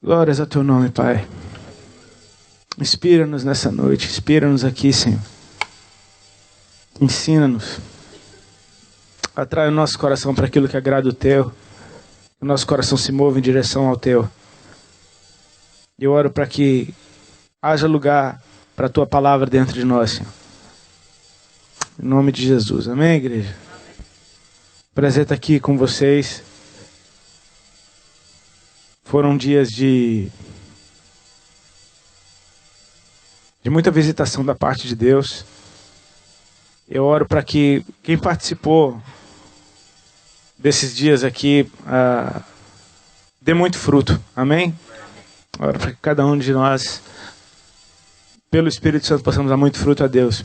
Glórias ao teu nome, Pai. Inspira-nos nessa noite, inspira-nos aqui, Senhor. Ensina-nos. Atrai o nosso coração para aquilo que agrada o teu. Que o nosso coração se mova em direção ao teu. Eu oro para que haja lugar para a tua palavra dentro de nós, Senhor. Em nome de Jesus. Amém, igreja? Prazer estar aqui com vocês. Foram dias de muita visitação da parte de Deus. Eu oro para que quem participou desses dias aqui dê muito fruto. Amém? Oro para que cada um de nós, pelo Espírito Santo, possamos dar muito fruto a Deus.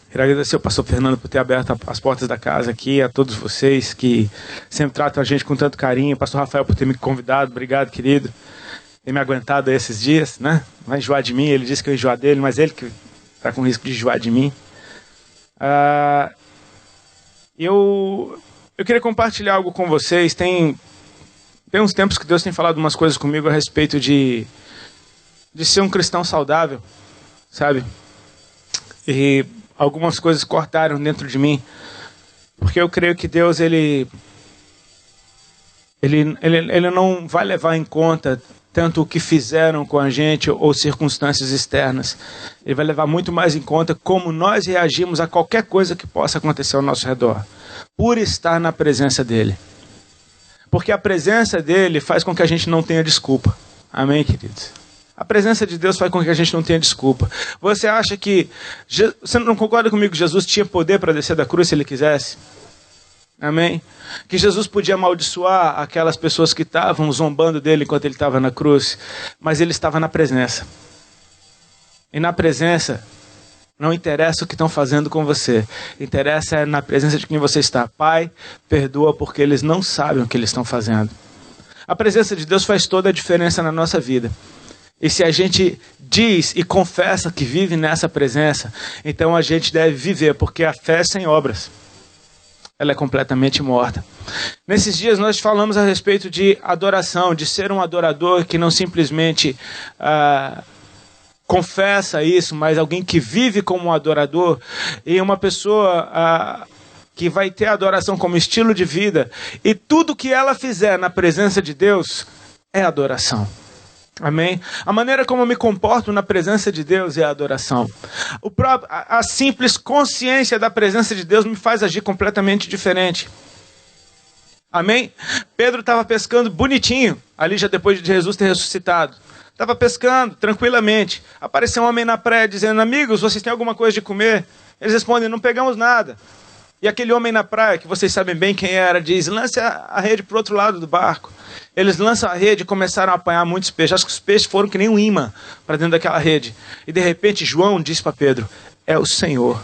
Quero agradecer ao pastor Fernando por ter aberto as portas da casa aqui, a todos vocês que sempre tratam a gente com tanto carinho, pastor Rafael por ter me convidado, obrigado, querido, ter me aguentado esses dias, né? Vai enjoar de mim, ele disse que eu enjoar dele, mas ele que está com risco de enjoar de mim. Eu queria compartilhar algo com vocês. Tem uns tempos que Deus tem falado umas coisas comigo a respeito de ser um cristão saudável, sabe? E algumas coisas cortaram dentro de mim, porque eu creio que Deus ele não vai levar em conta tanto o que fizeram com a gente ou circunstâncias externas. Ele vai levar muito mais em conta como nós reagimos a qualquer coisa que possa acontecer ao nosso redor, por estar na presença dele. Porque a presença dele faz com que a gente não tenha desculpa. Amém, queridos? A presença de Deus faz com que a gente não tenha desculpa. Você acha que... Você não concorda comigo que Jesus tinha poder para descer da cruz se ele quisesse? Amém? Que Jesus podia amaldiçoar aquelas pessoas que estavam zombando dele enquanto ele estava na cruz. Mas ele estava na presença. E na presença, não interessa o que estão fazendo com você. Interessa na presença de quem você está. Pai, perdoa porque eles não sabem o que eles estão fazendo. A presença de Deus faz toda a diferença na nossa vida. E se a gente diz e confessa que vive nessa presença, então a gente deve viver, porque a fé sem obras, ela é completamente morta. Nesses dias nós falamos a respeito de adoração, de ser um adorador que não simplesmente confessa isso, mas alguém que vive como um adorador, e uma pessoa que vai ter a adoração como estilo de vida, e tudo que ela fizer na presença de Deus é adoração. Amém? A maneira como eu me comporto na presença de Deus é a adoração. A simples consciência da presença de Deus me faz agir completamente diferente. Amém? Pedro estava pescando bonitinho, ali já depois de Jesus ter ressuscitado. Estava pescando tranquilamente. Apareceu um homem na praia dizendo: amigos, vocês têm alguma coisa de comer? Eles respondem: não pegamos nada. E aquele homem na praia, que vocês sabem bem quem era, diz: lance a rede para o outro lado do barco. Eles lançam a rede e começaram a apanhar muitos peixes. Acho que os peixes foram que nem um imã para dentro daquela rede. E de repente João diz para Pedro: é o Senhor.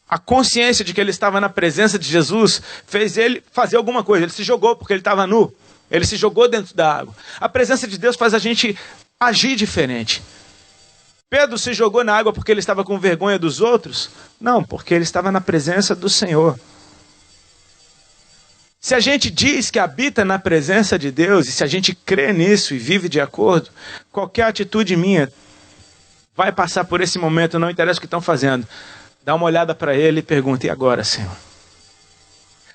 A consciência de que ele estava na presença de Jesus fez ele fazer alguma coisa. Ele se jogou porque ele estava nu. Ele se jogou dentro da água. A presença de Deus faz a gente agir diferente. Pedro se jogou na água porque ele estava com vergonha dos outros? Não, porque ele estava na presença do Senhor. Se a gente diz que habita na presença de Deus, e se a gente crê nisso e vive de acordo, qualquer atitude minha vai passar por esse momento, não interessa o que estão fazendo. Dá uma olhada para ele e pergunta: e agora, Senhor?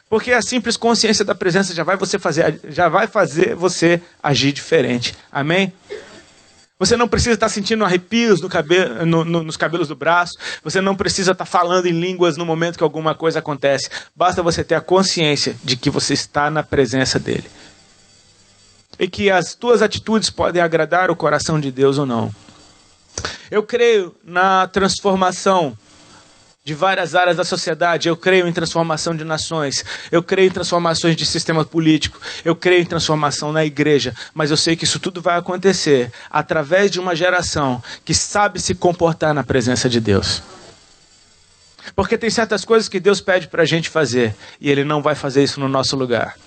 Porque a simples consciência da presença já vai fazer você agir diferente. Amém? Você não precisa estar sentindo arrepios nos cabelos do braço. Você não precisa estar falando em línguas no momento que alguma coisa acontece. Basta você ter a consciência de que você está na presença dele. E que as tuas atitudes podem agradar o coração de Deus ou não. Eu creio na transformação de várias áreas da sociedade. Eu creio em transformação de nações. Eu creio em transformações de sistema político. Eu creio em transformação na igreja. Mas eu sei que isso tudo vai acontecer através de uma geração que sabe se comportar na presença de Deus. Porque tem certas coisas que Deus pede para a gente fazer e Ele não vai fazer isso no nosso lugar.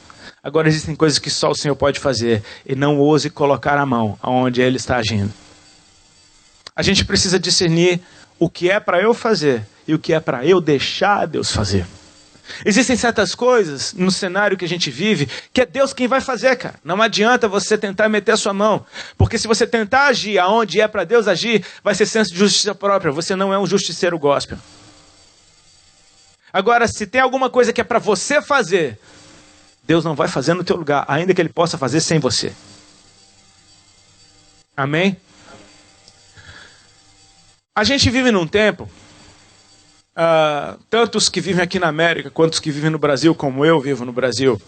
Agora existem coisas que só o Senhor pode fazer e não ouse colocar a mão onde Ele está agindo. A gente precisa discernir o que é para eu fazer e o que é para eu deixar Deus fazer. Existem certas coisas no cenário que a gente vive que é Deus quem vai fazer, cara. Não adianta você tentar meter a sua mão. Porque se você tentar agir aonde é para Deus agir, vai ser senso de justiça própria. Você não é um justiceiro gospel. Agora, se tem alguma coisa que é para você fazer, Deus não vai fazer no teu lugar, ainda que Ele possa fazer sem você. Amém? A gente vive num tempo, tantos que vivem aqui na América, quanto os que vivem no Brasil, como eu vivo no Brasil.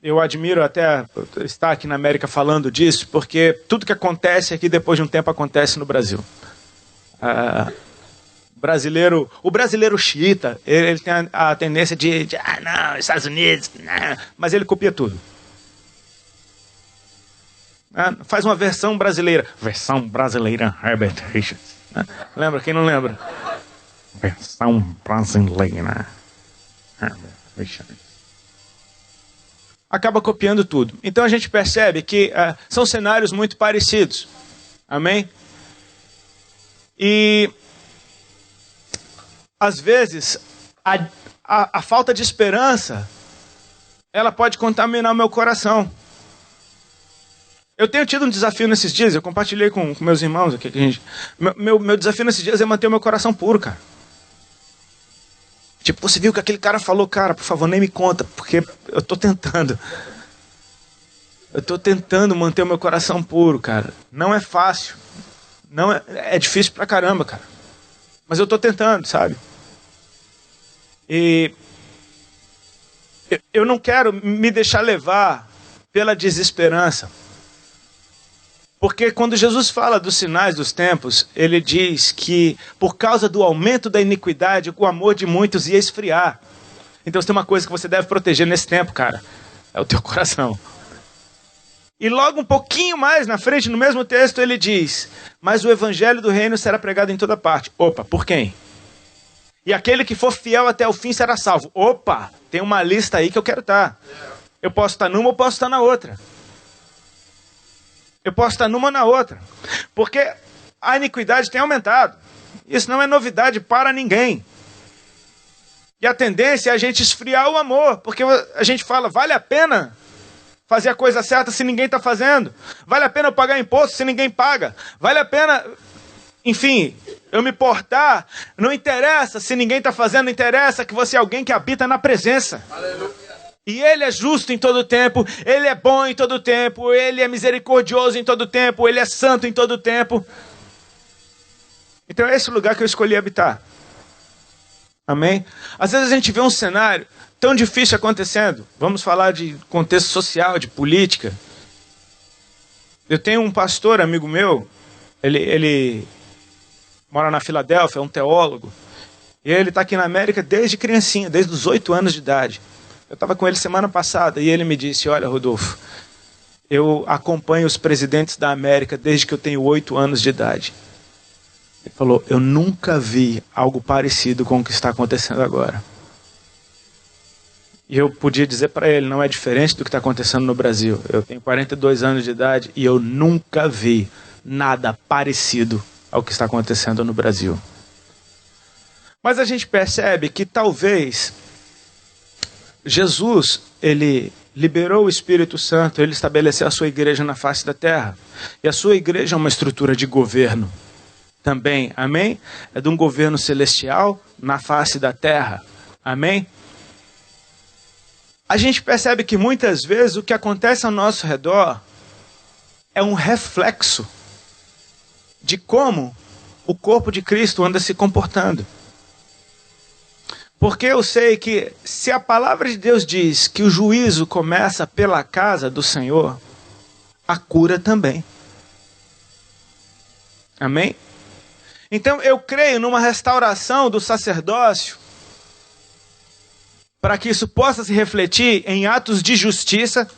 Eu admiro até estar aqui na América falando disso, porque tudo que acontece aqui depois de um tempo acontece no Brasil. O brasileiro xiita, ele tem a tendência de não, Estados Unidos, não, mas ele copia tudo. Faz uma versão brasileira. Versão brasileira, Herbert Richards. Lembra? Quem não lembra? Versão brasileira, Herbert Richards. Acaba copiando tudo. Então a gente percebe que são cenários muito parecidos. Amém? E às vezes, a falta de esperança, ela pode contaminar o meu coração. Eu tenho tido um desafio nesses dias, eu compartilhei com meus irmãos aqui. Meu desafio nesses dias é manter o meu coração puro, cara. Tipo, você viu que aquele cara falou, cara, por favor, nem me conta, porque eu tô tentando. Eu tô tentando manter o meu coração puro, cara. Não é fácil. Não é difícil pra caramba, cara. Mas eu tô tentando, sabe? E eu não quero me deixar levar pela desesperança. Porque quando Jesus fala dos sinais dos tempos, ele diz que por causa do aumento da iniquidade, o amor de muitos ia esfriar. Então tem uma coisa que você deve proteger nesse tempo, cara. É o teu coração. E logo um pouquinho mais na frente, no mesmo texto, ele diz: mas o evangelho do reino será pregado em toda parte. Opa, por quem? E aquele que for fiel até o fim será salvo. Opa, tem uma lista aí que eu quero estar. Eu posso estar numa ou posso estar na outra. Eu posso estar numa ou na outra. Porque a iniquidade tem aumentado. Isso não é novidade para ninguém. E a tendência é a gente esfriar o amor. Porque a gente fala, vale a pena fazer a coisa certa se ninguém está fazendo? Vale a pena eu pagar imposto se ninguém paga? Vale a pena, enfim, eu me portar? Não interessa se ninguém está fazendo, interessa que você é alguém que habita na presença. Aleluia. E Ele é justo em todo tempo, Ele é bom em todo tempo, Ele é misericordioso em todo tempo, Ele é santo em todo tempo. Então é esse lugar que eu escolhi habitar. Amém? Às vezes a gente vê um cenário tão difícil acontecendo. Vamos falar de contexto social, de política. Eu tenho um pastor, amigo meu, ele mora na Filadélfia, é um teólogo. E ele está aqui na América desde criancinha, desde os 8 anos de idade. Eu estava com ele semana passada e ele me disse, olha, Rodolfo, eu acompanho os presidentes da América desde que eu tenho 8 anos de idade. Ele falou, eu nunca vi algo parecido com o que está acontecendo agora. E eu podia dizer para ele, não é diferente do que está acontecendo no Brasil. Eu tenho 42 anos de idade e eu nunca vi nada parecido ao que está acontecendo no Brasil. Mas a gente percebe que talvez Jesus, ele liberou o Espírito Santo, ele estabeleceu a sua igreja na face da terra. E a sua igreja é uma estrutura de governo também, amém? É de um governo celestial na face da terra, amém? A gente percebe que muitas vezes o que acontece ao nosso redor é um reflexo de como o corpo de Cristo anda se comportando. Porque eu sei que se a palavra de Deus diz que o juízo começa pela casa do Senhor, a cura também. Amém? Então eu creio numa restauração do sacerdócio para que isso possa se refletir em atos de justiça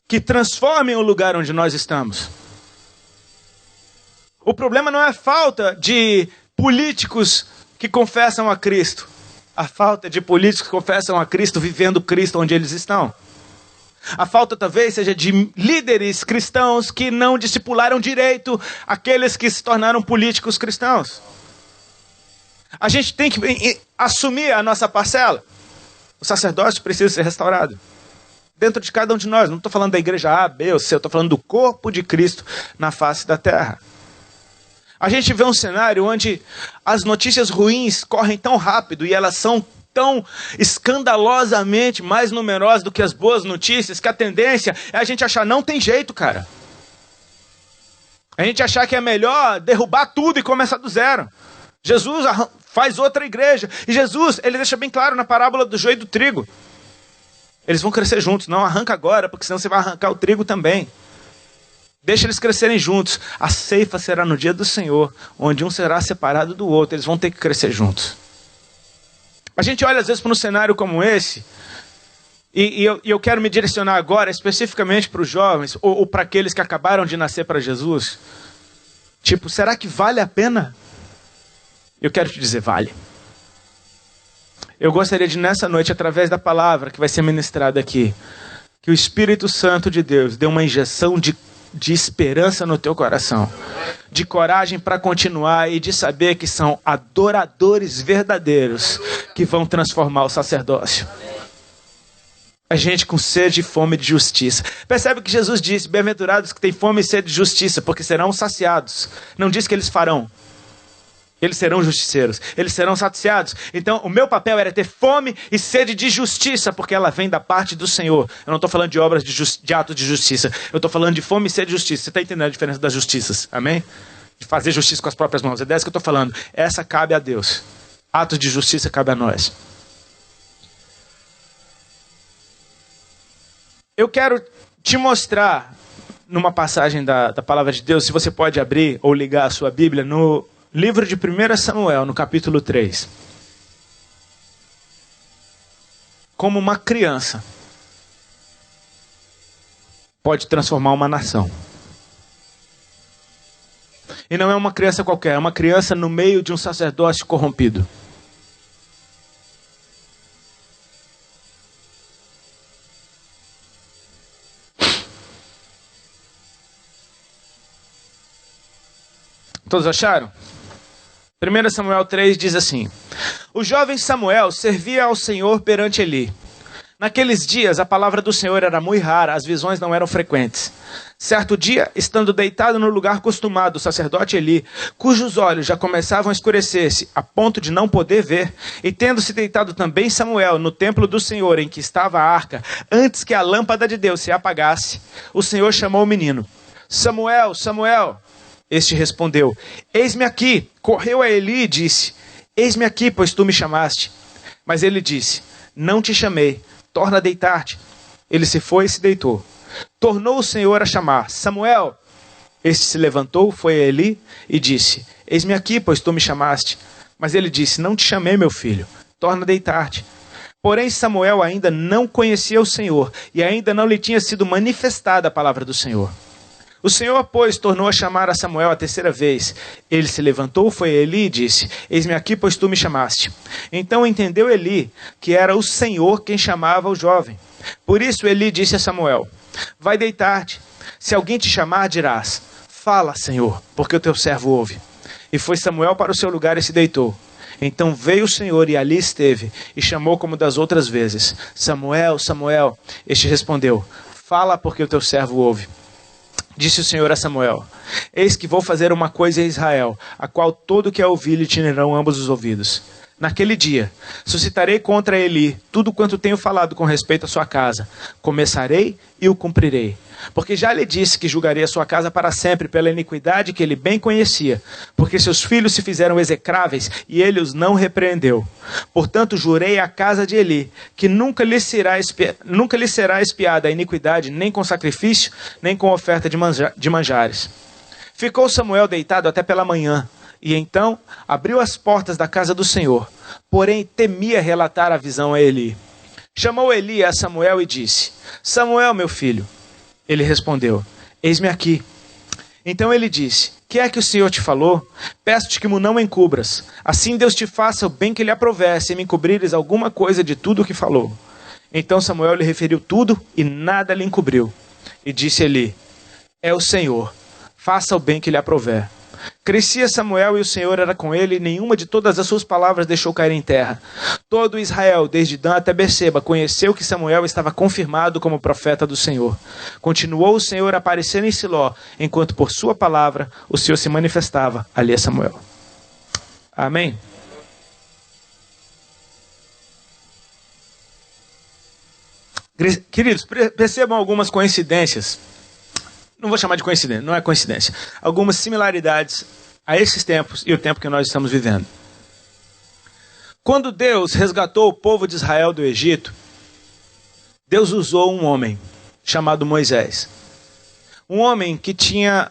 que transformem o lugar onde nós estamos. O problema não é a falta de políticos que confessam a Cristo. A falta de políticos que confessam a Cristo vivendo Cristo onde eles estão. A falta talvez seja de líderes cristãos que não discipularam direito aqueles que se tornaram políticos cristãos. A gente tem que assumir a nossa parcela. O sacerdócio precisa ser restaurado dentro de cada um de nós. Não estou falando da igreja A, B ou C, eu estou falando do corpo de Cristo na face da terra. A gente vê um cenário onde as notícias ruins correm tão rápido e elas são tão escandalosamente mais numerosas do que as boas notícias, que a tendência é a gente achar, não tem jeito, cara. A gente achar que é melhor derrubar tudo e começar do zero. Jesus faz outra igreja. E Jesus, ele deixa bem claro na parábola do joio e do trigo. Eles vão crescer juntos. Não arranca agora, porque senão você vai arrancar o trigo também. Deixa eles crescerem juntos. A ceifa será no dia do Senhor, onde um será separado do outro. Eles vão ter que crescer juntos. A gente olha às vezes para um cenário como esse, e eu quero me direcionar agora especificamente para os jovens, ou para aqueles que acabaram de nascer para Jesus. Tipo, será que vale a pena? Eu quero te dizer, vale. Eu gostaria de, nessa noite, através da palavra que vai ser ministrada aqui, que o Espírito Santo de Deus dê uma injeção de esperança no teu coração, de coragem para continuar e de saber que são adoradores verdadeiros que vão transformar o sacerdócio. A gente com sede e fome de justiça. Percebe que Jesus disse, bem-aventurados que têm fome e sede de justiça, porque serão saciados. Não diz que eles farão. Eles serão justiceiros, eles serão saciados. Então, o meu papel era ter fome e sede de justiça, porque ela vem da parte do Senhor. Eu não estou falando de obras de atos de justiça. Eu estou falando de fome e sede de justiça. Você está entendendo a diferença das justiças? Amém? De fazer justiça com as próprias mãos. É dessa que eu estou falando. Essa cabe a Deus. Atos de justiça cabe a nós. Eu quero te mostrar, numa passagem da palavra de Deus, se você pode abrir ou ligar a sua Bíblia, no livro de 1 Samuel, no capítulo 3. Como uma criança pode transformar uma nação. E não é uma criança qualquer, é uma criança no meio de um sacerdócio corrompido. Todos acharam? 1 Samuel 3 diz assim: o jovem Samuel servia ao Senhor perante Eli. Naqueles dias a palavra do Senhor era muito rara, as visões não eram frequentes. Certo dia, estando deitado no lugar costumado, o sacerdote Eli, cujos olhos já começavam a escurecer-se, a ponto de não poder ver, e tendo-se deitado também Samuel no templo do Senhor em que estava a arca, antes que a lâmpada de Deus se apagasse, o Senhor chamou o menino: Samuel, Samuel. Este respondeu: eis-me aqui. Correu a Eli e disse: eis-me aqui, pois tu me chamaste. Mas ele disse: não te chamei, torna a deitar-te. Ele se foi e se deitou. Tornou o Senhor a chamar: Samuel. Este se levantou, foi a Eli e disse: eis-me aqui, pois tu me chamaste. Mas ele disse: não te chamei, meu filho, torna a deitar-te. Porém Samuel ainda não conhecia o Senhor, e ainda não lhe tinha sido manifestada a palavra do Senhor. O Senhor, pois, tornou a chamar a Samuel a terceira vez. Ele se levantou, foi a Eli e disse: eis-me aqui, pois tu me chamaste. Então entendeu Eli que era o Senhor quem chamava o jovem. Por isso Eli disse a Samuel: vai deitar-te. Se alguém te chamar, dirás: fala, Senhor, porque o teu servo ouve. E foi Samuel para o seu lugar e se deitou. Então veio o Senhor e ali esteve, e chamou como das outras vezes: Samuel, Samuel. Este respondeu: fala, porque o teu servo ouve. Disse o Senhor a Samuel: eis que vou fazer uma coisa em Israel, a qual todo que a ouvir lhe tirarão ambos os ouvidos. Naquele dia, suscitarei contra Eli tudo quanto tenho falado com respeito à sua casa. Começarei e o cumprirei. Porque já lhe disse que julgaria a sua casa para sempre pela iniquidade que ele bem conhecia. Porque seus filhos se fizeram execráveis e ele os não repreendeu. Portanto, jurei à casa de Eli que nunca lhe será expiada a iniquidade, nem com sacrifício, nem com oferta de manjares. Ficou Samuel deitado até pela manhã. E então abriu as portas da casa do Senhor, porém temia relatar a visão a Eli. Chamou Eli a Samuel e disse: Samuel, meu filho. Ele respondeu: eis-me aqui. Então ele disse: que é que o Senhor te falou? Peço-te que me não encubras. Assim Deus te faça o bem que lhe aprouver, se me encobrires alguma coisa de tudo o que falou. Então Samuel lhe referiu tudo e nada lhe encobriu. E disse Eli: é o Senhor, faça o bem que lhe aprouver. Crescia Samuel e o Senhor era com ele, e nenhuma de todas as suas palavras deixou cair em terra. Todo Israel, desde Dan até Berseba, conheceu que Samuel estava confirmado como profeta do Senhor. Continuou o Senhor a aparecer em Siló, enquanto por sua palavra o Senhor se manifestava ali a Samuel. Amém? Queridos, percebam algumas coincidências. Não vou chamar de coincidência, não é coincidência. Algumas similaridades a esses tempos e o tempo que nós estamos vivendo. Quando Deus resgatou o povo de Israel do Egito, Deus usou um homem chamado Moisés. Um homem que tinha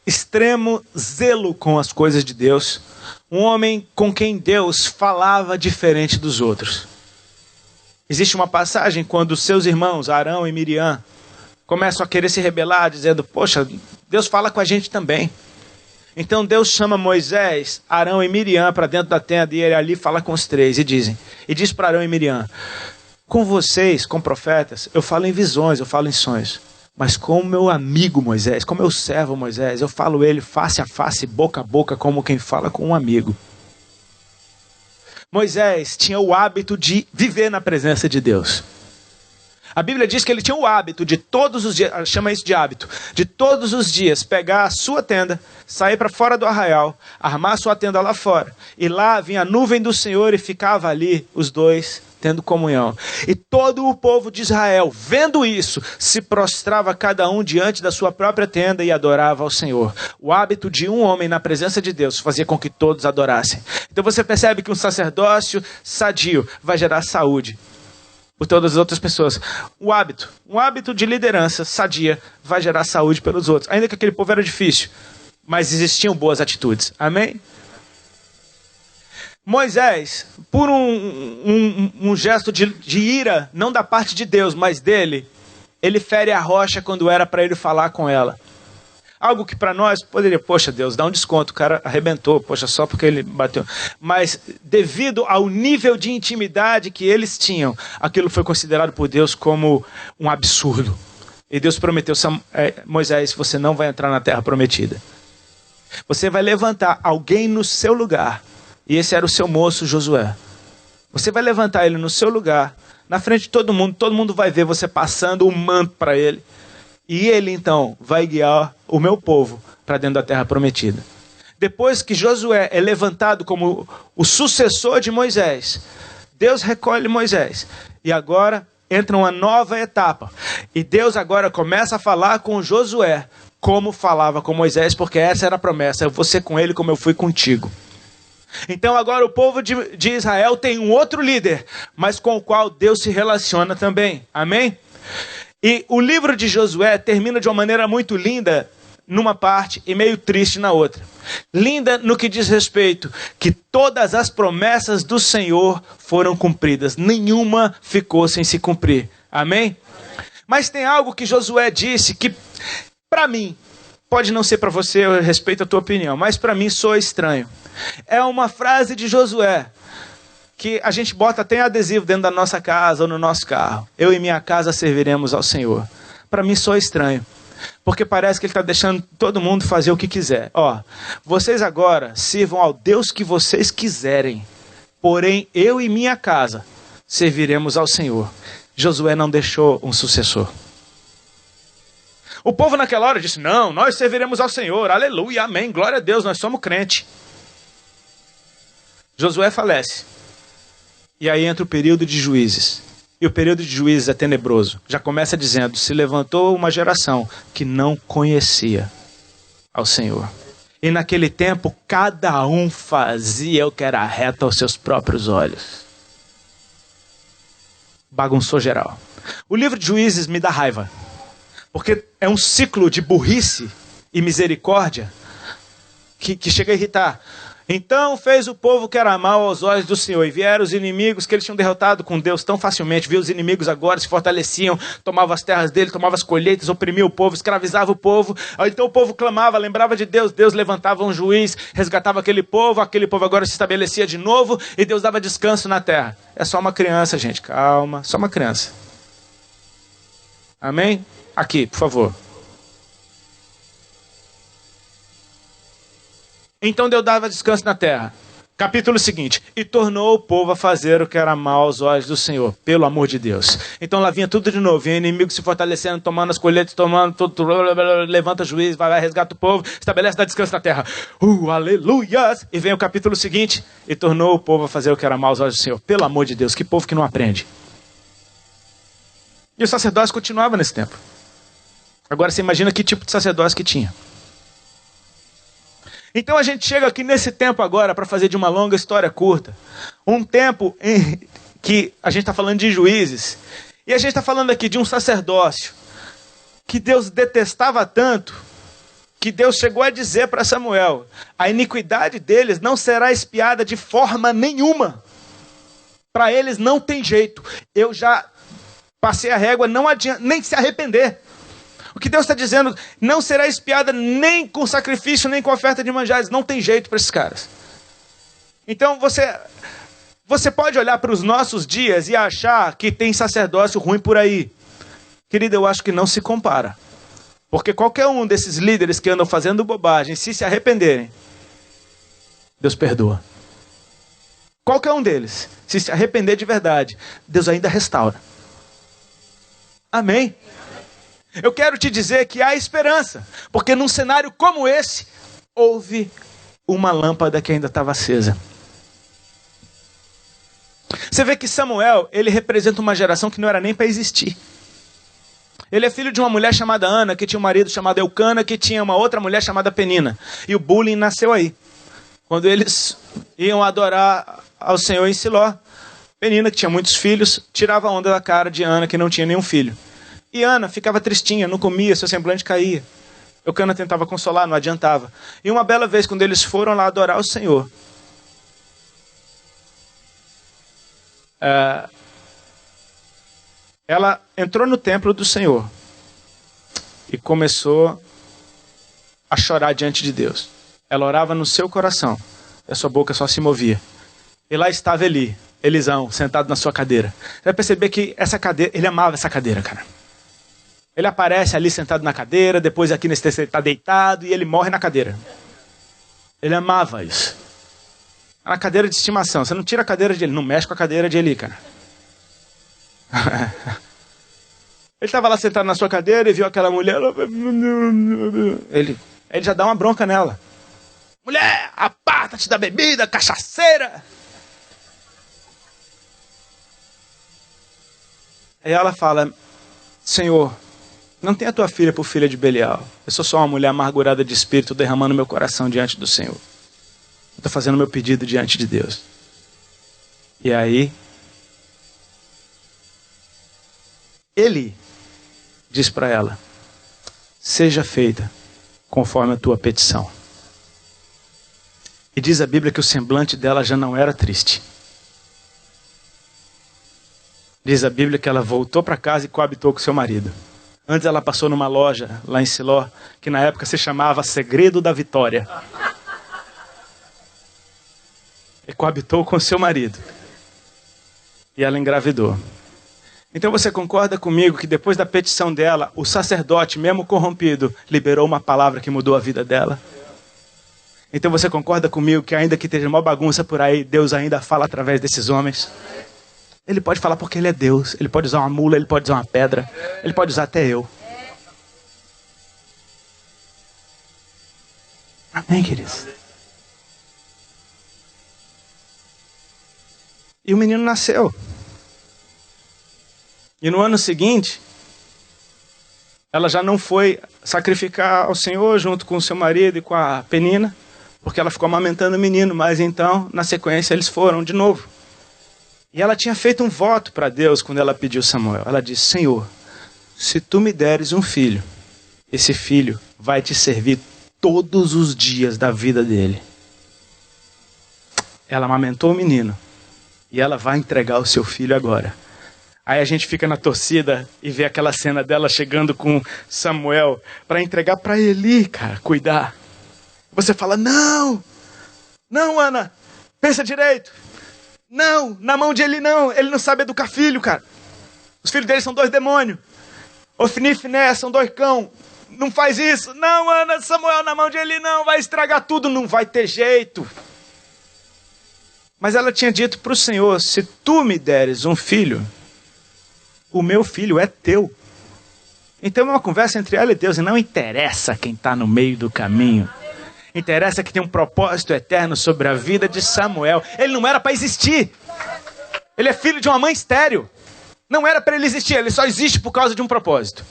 extremo zelo com as coisas de Deus. Um homem com quem Deus falava diferente dos outros. Existe uma passagem quando seus irmãos, Arão e Miriam, começam a querer se rebelar, dizendo, poxa, Deus fala com a gente também. Então Deus chama Moisés, Arão e Miriam para dentro da tenda, e ele ali fala com os três, e diz para Arão e Miriam, com vocês, com profetas, eu falo em visões, eu falo em sonhos. Mas com o meu amigo Moisés, com o meu servo Moisés, eu falo ele face a face, boca a boca, como quem fala com um amigo. Moisés tinha o hábito de viver na presença de Deus. A Bíblia diz que ele tinha o hábito de todos os dias, chama isso de hábito, de todos os dias pegar a sua tenda, sair para fora do arraial, armar a sua tenda lá fora. E lá vinha a nuvem do Senhor e ficava ali os dois tendo comunhão. E todo o povo de Israel, vendo isso, se prostrava cada um diante da sua própria tenda e adorava ao Senhor. O hábito de um homem na presença de Deus fazia com que todos adorassem. Então você percebe que um sacerdócio sadio vai gerar saúde por todas as outras pessoas. Um hábito de liderança sadia vai gerar saúde pelos outros. Ainda que aquele povo era difícil, mas existiam boas atitudes. Amém? Moisés, por um gesto de ira, não da parte de Deus, mas dele, ele fere a rocha quando era para ele falar com ela. Algo que para nós poderia, poxa Deus, dá um desconto, o cara arrebentou, poxa, só porque ele bateu. Mas devido ao nível de intimidade que eles tinham, aquilo foi considerado por Deus como um absurdo. E Deus prometeu, Moisés, você não vai entrar na terra prometida. Você vai levantar alguém no seu lugar. E esse era o seu moço Josué. Você vai levantar ele no seu lugar, na frente de todo mundo vai ver você passando o manto para ele. E ele então vai guiar o meu povo para dentro da terra prometida. Depois que Josué é levantado como o sucessor de Moisés, Deus recolhe Moisés. E agora entra uma nova etapa. E Deus agora começa a falar com Josué como falava com Moisés, porque essa era a promessa. Eu vou ser com ele como eu fui contigo. Então agora o povo de Israel tem um outro líder, mas com o qual Deus se relaciona também. Amém? E o livro de Josué termina de uma maneira muito linda numa parte e meio triste na outra. Linda no que diz respeito que todas as promessas do Senhor foram cumpridas. Nenhuma ficou sem se cumprir. Amém? Mas tem algo que Josué disse que, para mim, pode não ser para você, eu respeito a tua opinião, mas para mim soa estranho. É uma frase de Josué que a gente bota até adesivo dentro da nossa casa ou no nosso carro. Eu e minha casa serviremos ao Senhor. Para mim soa estranho, porque parece que ele está deixando todo mundo fazer o que quiser. Vocês agora sirvam ao Deus que vocês quiserem, porém eu e minha casa serviremos ao Senhor. Josué não deixou um sucessor. O povo naquela hora disse, não, nós serviremos ao Senhor, aleluia, amém, glória a Deus, nós somos crente. Josué falece. E aí entra o período de Juízes. E o período de Juízes é tenebroso. Já começa dizendo, se levantou uma geração que não conhecia ao Senhor. E naquele tempo, cada um fazia o que era reto aos seus próprios olhos. Bagunçou geral. O livro de Juízes me dá raiva. Porque é um ciclo de burrice e misericórdia que chega a irritar. Então fez o povo que era mal aos olhos do Senhor, e vieram os inimigos que eles tinham derrotado com Deus tão facilmente. Viu os inimigos agora, se fortaleciam, tomavam as terras dele, tomavam as colheitas, oprimiam o povo, escravizava o povo. Então o povo clamava, lembrava de Deus, Deus levantava um juiz, resgatava aquele povo agora se estabelecia de novo, e Deus dava descanso na terra. É só uma criança, gente, calma, só uma criança. Amém? Aqui, por favor. Então Deus dava descanso na terra. Capítulo seguinte. E tornou o povo a fazer o que era mal aos olhos do Senhor, pelo amor de Deus. Então lá vinha tudo de novo. Vinha inimigo se fortalecendo, tomando as colheitas, tomando tudo, levanta o juiz, vai, resgata o povo, estabelece, dá descanso na terra. Aleluias! E vem o capítulo seguinte. E tornou o povo a fazer o que era mal aos olhos do Senhor. Pelo amor de Deus, que povo que não aprende. E o sacerdócio continuava nesse tempo. Agora você imagina que tipo de sacerdócio que tinha. Então a gente chega aqui nesse tempo agora para fazer de uma longa história curta. Um tempo em que a gente está falando de juízes. E a gente está falando aqui de um sacerdócio que Deus detestava tanto, que Deus chegou a dizer para Samuel: a iniquidade deles não será expiada de forma nenhuma. Para eles não tem jeito. Eu já passei a régua, não adianta nem se arrepender. O que Deus está dizendo, não será expiada nem com sacrifício, nem com oferta de manjares. Não tem jeito para esses caras. Então você pode olhar para os nossos dias e achar que tem sacerdócio ruim por aí. Querido, eu acho que não se compara. Porque qualquer um desses líderes que andam fazendo bobagem, se arrependerem, Deus perdoa. Qualquer um deles, se arrepender de verdade, Deus ainda restaura. Amém? Eu quero te dizer que há esperança, porque num cenário como esse, houve uma lâmpada que ainda estava acesa. Você vê que Samuel, ele representa uma geração que não era nem para existir. Ele é filho de uma mulher chamada Ana, que tinha um marido chamado Eucana, que tinha uma outra mulher chamada Penina. E o bullying nasceu aí. Quando eles iam adorar ao Senhor em Siló, Penina, que tinha muitos filhos, tirava a onda da cara de Ana, que não tinha nenhum filho. E Ana ficava tristinha, não comia, seu semblante caía. Eucana tentava consolar, não adiantava. E uma bela vez, quando eles foram lá adorar o Senhor, ela entrou no templo do Senhor e começou a chorar diante de Deus. Ela orava no seu coração, e a sua boca só se movia. E lá estava Elisão, sentado na sua cadeira. Você vai perceber que essa cadeira, ele amava essa cadeira, cara. Ele aparece ali sentado na cadeira, depois aqui nesse texto ele está deitado e ele morre na cadeira. Ele amava isso. Era uma cadeira de estimação. Você não tira a cadeira de Eli, não mexe com a cadeira de Eli, cara. Ele estava lá sentado na sua cadeira e viu aquela mulher. Ele já dá uma bronca nela. Mulher, aparta-te da bebida, cachaceira. Aí ela fala: Senhor, não tenha tua filha por filha de Belial. Eu sou só uma mulher amargurada de espírito, derramando meu coração diante do Senhor. Eu estou fazendo meu pedido diante de Deus. E aí, Ele diz para ela: seja feita conforme a tua petição. E diz a Bíblia que o semblante dela já não era triste. Diz a Bíblia que ela voltou para casa e coabitou com seu marido. Antes ela passou numa loja lá em Siló, que na época se chamava Segredo da Vitória. E coabitou com seu marido. E ela engravidou. Então você concorda comigo que depois da petição dela, o sacerdote, mesmo corrompido, liberou uma palavra que mudou a vida dela? Então você concorda comigo que ainda que esteja uma bagunça por aí, Deus ainda fala através desses homens? Ele pode falar porque Ele é Deus. Ele pode usar uma mula, Ele pode usar uma pedra. Ele pode usar até eu. Amém, queridos? E o menino nasceu. E no ano seguinte, ela já não foi sacrificar ao Senhor junto com o seu marido e com a Penina, porque ela ficou amamentando o menino. Mas então, na sequência, eles foram de novo. E ela tinha feito um voto para Deus quando ela pediu Samuel. Ela disse: Senhor, se tu me deres um filho, esse filho vai te servir todos os dias da vida dele. Ela amamentou o menino e ela vai entregar o seu filho agora. Aí a gente fica na torcida e vê aquela cena dela chegando com Samuel para entregar para Eli, cara, cuidar. Você fala: não, Ana, pensa direito. Não, na mão de Eli não. Ele não sabe educar filho, cara. Os filhos dele são 2 demônios. Ofni e Finé são 2 cão. não faz isso. Não, Ana, Samuel na mão de Eli, não, vai estragar tudo, não vai ter jeito. Mas ela tinha dito para o Senhor, se tu me deres um filho, o meu filho é teu. Então é uma conversa entre ela e Deus, e não interessa quem está no meio do caminho. Interessa que tem um propósito eterno sobre a vida de Samuel. Ele não era para existir. Ele é filho de uma mãe estéril. Não era para ele existir, ele só existe por causa de um propósito.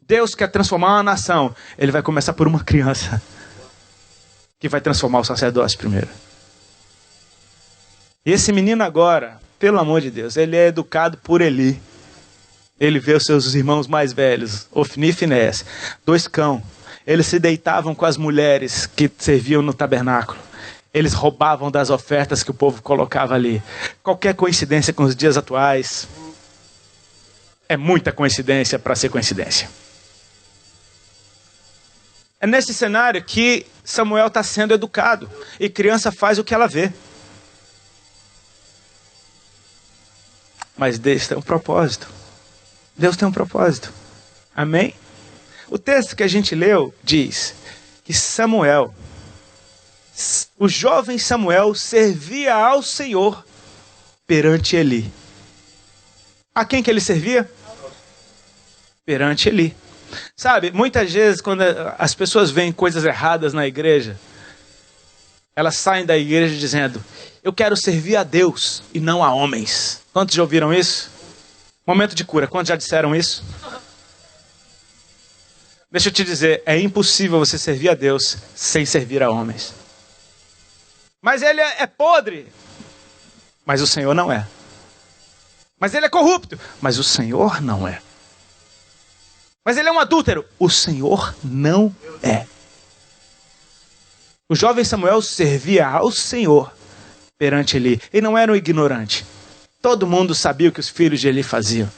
Deus quer transformar uma nação. Ele vai começar por uma criança, que vai transformar o sacerdócio primeiro. E esse menino agora, pelo amor de Deus, ele é educado por Eli. Ele vê os seus irmãos mais velhos, Ofni e Finéias, 2 cães. Eles se deitavam com as mulheres que serviam no tabernáculo. Eles roubavam das ofertas que o povo colocava ali. Qualquer coincidência com os dias atuais é muita coincidência para ser coincidência. É nesse cenário que Samuel está sendo educado. E criança faz o que ela vê. Mas Deus tem um propósito. Deus tem um propósito. Amém? O texto que a gente leu diz que Samuel, o jovem Samuel, servia ao Senhor perante Eli. A quem que ele servia? Perante Eli. Sabe, muitas vezes quando as pessoas veem coisas erradas na igreja, elas saem da igreja dizendo, eu quero servir a Deus e não a homens. Quantos já ouviram isso? Momento de cura, quantos já disseram isso? Deixa eu te dizer, é impossível você servir a Deus sem servir a homens. Mas ele é podre, mas o Senhor não é. Mas ele é corrupto, mas o Senhor não é. Mas ele é um adúltero, o Senhor não é. O jovem Samuel servia ao Senhor perante Eli. Ele não era um ignorante. Todo mundo sabia o que os filhos de Eli faziam.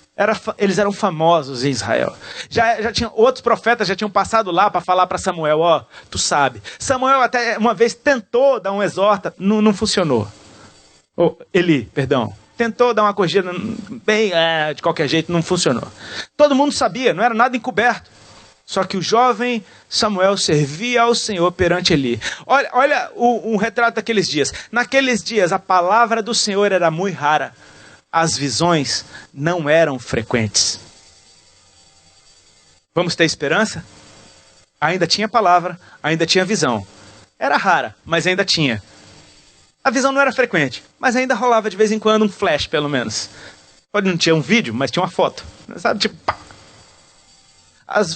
Eles eram famosos em Israel. Já tinha, outros profetas já tinham passado lá para falar para Samuel, ó, tu sabe. Samuel até uma vez tentou dar um exorta, não funcionou. Eli, perdão. Tentou dar uma corrigida bem de qualquer jeito, não funcionou. Todo mundo sabia, não era nada encoberto. Só que o jovem Samuel servia ao Senhor perante Eli. Olha um retrato daqueles dias. Naqueles dias a palavra do Senhor era muito rara. As visões não eram frequentes. Vamos ter esperança? Ainda tinha palavra, ainda tinha visão. Era rara, mas ainda tinha. A visão não era frequente, mas ainda rolava de vez em quando um flash, pelo menos. Pode não tinha um vídeo, mas tinha uma foto. Sabe, tipo, pá.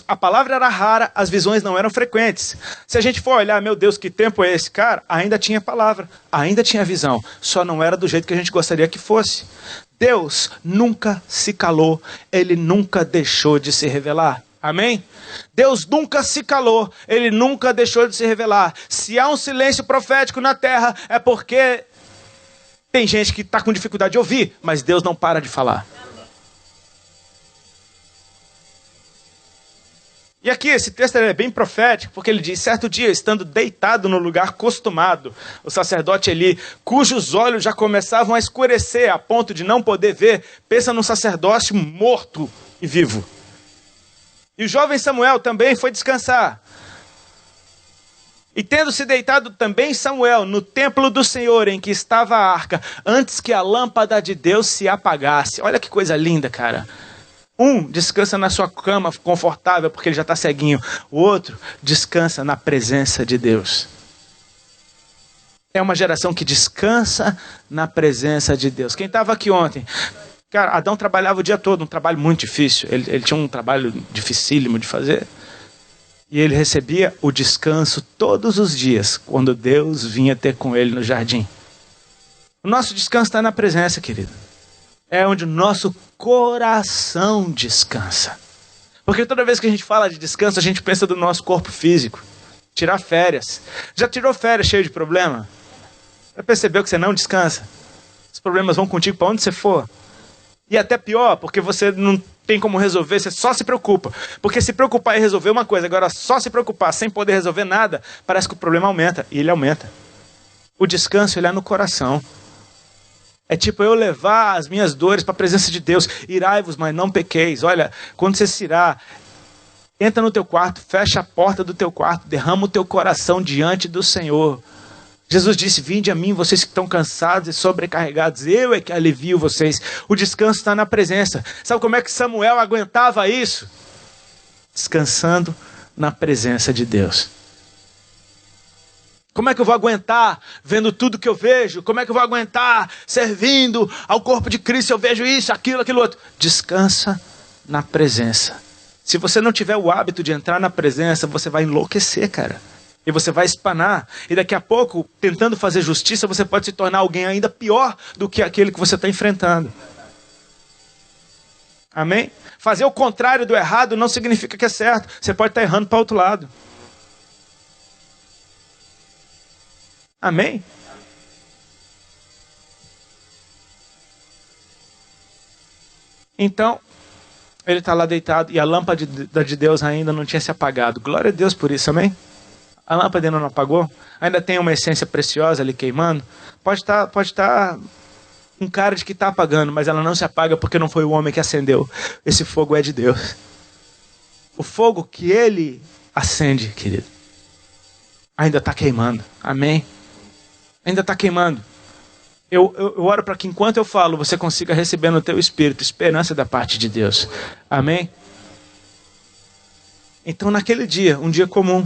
A palavra era rara, as visões não eram frequentes. Se a gente for olhar, meu Deus, que tempo é esse? Cara, ainda tinha palavra, ainda tinha visão. Só não era do jeito que a gente gostaria que fosse. Deus nunca se calou, Ele nunca deixou de se revelar. Amém? Deus nunca se calou, Ele nunca deixou de se revelar. Se há um silêncio profético na terra, é porque tem gente que está com dificuldade de ouvir, mas Deus não para de falar. E aqui esse texto é bem profético, porque ele diz, certo dia, estando deitado no lugar costumado, o sacerdote Eli, cujos olhos já começavam a escurecer a ponto de não poder ver, pensa num sacerdote morto e vivo. E o jovem Samuel também foi descansar. E tendo se deitado também Samuel no templo do Senhor em que estava a arca, antes que a lâmpada de Deus se apagasse. Olha que coisa linda, cara. Um descansa na sua cama confortável porque ele já está ceguinho. O outro descansa na presença de Deus. É uma geração que descansa na presença de Deus. Quem estava aqui ontem? Cara, Adão trabalhava o dia todo, um trabalho muito difícil. Ele tinha um trabalho dificílimo de fazer. E ele recebia o descanso todos os dias, quando Deus vinha ter com ele no jardim. O nosso descanso está na presença, querido. É onde o nosso coração descansa. Porque toda vez que a gente fala de descanso, a gente pensa do nosso corpo físico. Tirar férias. Já tirou férias cheio de problema? Já percebeu que você não descansa? Os problemas vão contigo para onde você for. E até pior, porque você não tem como resolver, você só se preocupa. Porque se preocupar e resolver uma coisa, agora só se preocupar sem poder resolver nada, parece que o problema aumenta. E ele aumenta. O descanso, ele é no coração. É tipo eu levar as minhas dores para a presença de Deus. Irai-vos, mas não pequeis. Olha, quando você se irar, Entra no teu quarto, fecha a porta do teu quarto, derrama o teu coração diante do Senhor. Jesus disse, vinde a mim, vocês que estão cansados e sobrecarregados, eu é que alivio vocês. O descanso está na presença. Sabe como é que Samuel aguentava isso? Descansando na presença de Deus. Como é que eu vou aguentar vendo tudo que eu vejo? Como é que eu vou aguentar servindo ao corpo de Cristo? Eu vejo isso, aquilo outro. Descansa na presença. Se você não tiver o hábito de entrar na presença, você vai enlouquecer, cara. E você vai espanar. E daqui a pouco, tentando fazer justiça, você pode se tornar alguém ainda pior do que aquele que você está enfrentando. Amém? Fazer o contrário do errado não significa que é certo. Você pode estar errando para o outro lado. Amém? Então, ele está lá deitado e a lâmpada de Deus ainda não tinha se apagado. Glória a Deus por isso, amém? A lâmpada ainda não apagou? Ainda tem uma essência preciosa ali queimando? Pode estar um cara de que está apagando, mas ela não se apaga porque não foi o homem que acendeu. Esse fogo é de Deus. O fogo que ele acende, querido, ainda está queimando. Amém? Ainda está queimando. Eu oro para que enquanto eu falo, você consiga receber no teu espírito esperança da parte de Deus. Amém? Então naquele dia, um dia comum,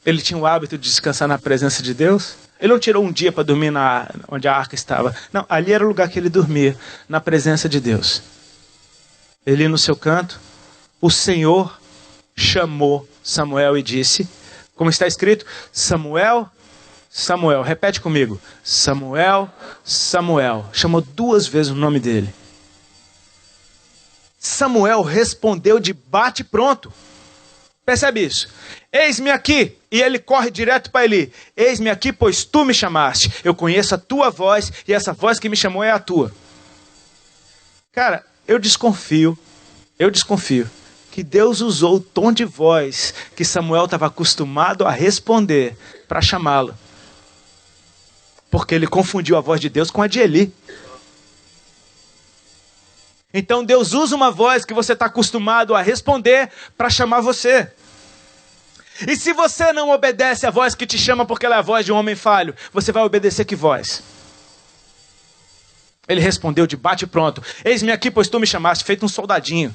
ele tinha o hábito de descansar na presença de Deus. Ele não tirou um dia para dormir onde a arca estava. Não, ali era o lugar que ele dormia, na presença de Deus. Ele no seu canto, o Senhor chamou Samuel e disse, como está escrito, Samuel, Samuel, repete comigo, Samuel, Samuel. Chamou 2 vezes o nome dele. Samuel respondeu de bate pronto. Percebe isso? Eis-me aqui. E ele corre direto para Eli. Eis-me aqui, pois tu me chamaste. Eu conheço a tua voz e essa voz que me chamou é a tua. Cara, eu desconfio que Deus usou o tom de voz que Samuel estava acostumado a responder para chamá-lo. Porque ele confundiu a voz de Deus com a de Eli. Então Deus usa uma voz que você está acostumado a responder para chamar você. E se você não obedece à voz que te chama porque ela é a voz de um homem falho, você vai obedecer que voz? Ele respondeu de bate pronto. Eis-me aqui, pois tu me chamaste, feito um soldadinho.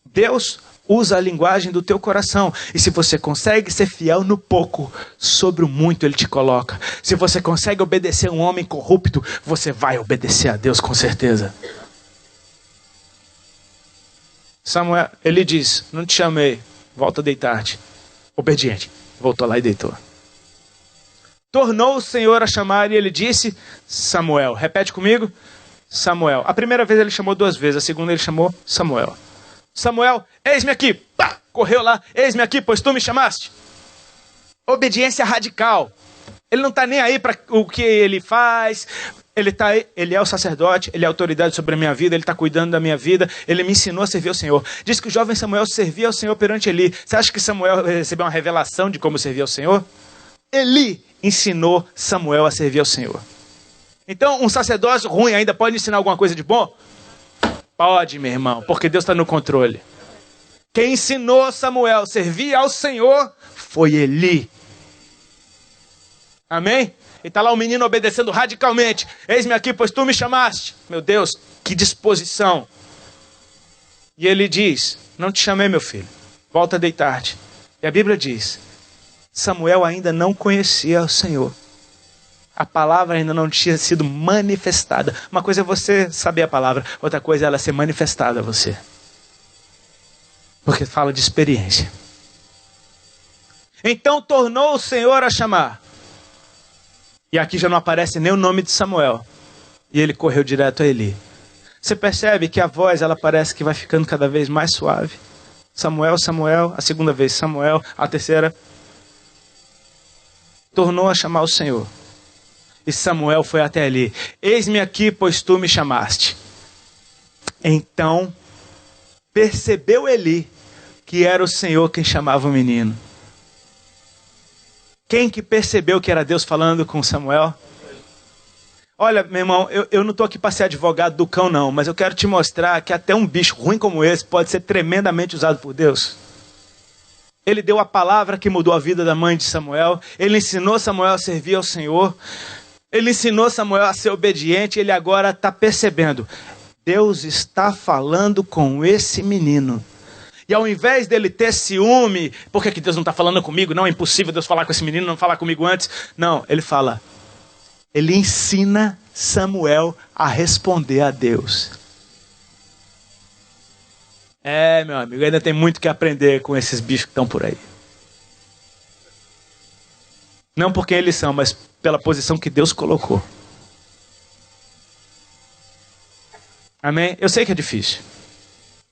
Deus usa a linguagem do teu coração. E se você consegue ser fiel no pouco, sobre o muito ele te coloca. Se você consegue obedecer um homem corrupto, você vai obedecer a Deus com certeza. Samuel, ele diz, não te chamei, volta a deitar-te. Obediente, voltou lá e deitou. Tornou o Senhor a chamar e ele disse, Samuel. Repete comigo, Samuel. A primeira vez ele chamou 2 vezes, a segunda ele chamou Samuel. Samuel, eis-me aqui. Pá! Correu lá, eis-me aqui, pois tu me chamaste. Obediência radical. Ele não está nem aí para o que ele faz. Ele é o sacerdote, ele é a autoridade sobre a minha vida, ele está cuidando da minha vida, ele me ensinou a servir ao Senhor. Diz que o jovem Samuel servia ao Senhor perante Eli. Você acha que Samuel recebeu uma revelação de como servir ao Senhor? Eli ensinou Samuel a servir ao Senhor. Então, um sacerdócio ruim ainda pode ensinar alguma coisa de bom? Pode, meu irmão, porque Deus está no controle. Quem ensinou Samuel a servir ao Senhor foi Eli. Amém? E está lá o menino obedecendo radicalmente. Eis-me aqui, pois tu me chamaste. Meu Deus, que disposição. E ele diz, não te chamei, meu filho. Volta a deitar-te. E a Bíblia diz, Samuel ainda não conhecia o Senhor. A palavra ainda não tinha sido manifestada. Uma coisa é você saber a palavra, outra coisa é ela ser manifestada a você. Porque fala de experiência. Então tornou o Senhor a chamar. E aqui já não aparece nem o nome de Samuel. E ele correu direto a Eli. Você percebe que a voz, ela parece que vai ficando cada vez mais suave. Samuel, Samuel, a segunda vez Samuel, a terceira. Tornou a chamar o Senhor. E Samuel foi até Eli. Eis-me aqui, pois tu me chamaste. Então, percebeu Eli que era o Senhor quem chamava o menino. Quem que percebeu que era Deus falando com Samuel? Olha, meu irmão, eu não estou aqui para ser advogado do cão, não, mas eu quero te mostrar que até um bicho ruim como esse pode ser tremendamente usado por Deus. Ele deu a palavra que mudou a vida da mãe de Samuel, ele ensinou Samuel a servir ao Senhor, ele ensinou Samuel a ser obediente, ele agora está percebendo, Deus está falando com esse menino. E ao invés dele ter ciúme, por que Deus não está falando comigo? Não, é impossível Deus falar com esse menino, não falar comigo antes. Não, ele ensina Samuel a responder a Deus. Meu amigo, ainda tem muito que aprender com esses bichos que estão por aí. Não por quem eles são, mas pela posição que Deus colocou. Amém? Eu sei que é difícil,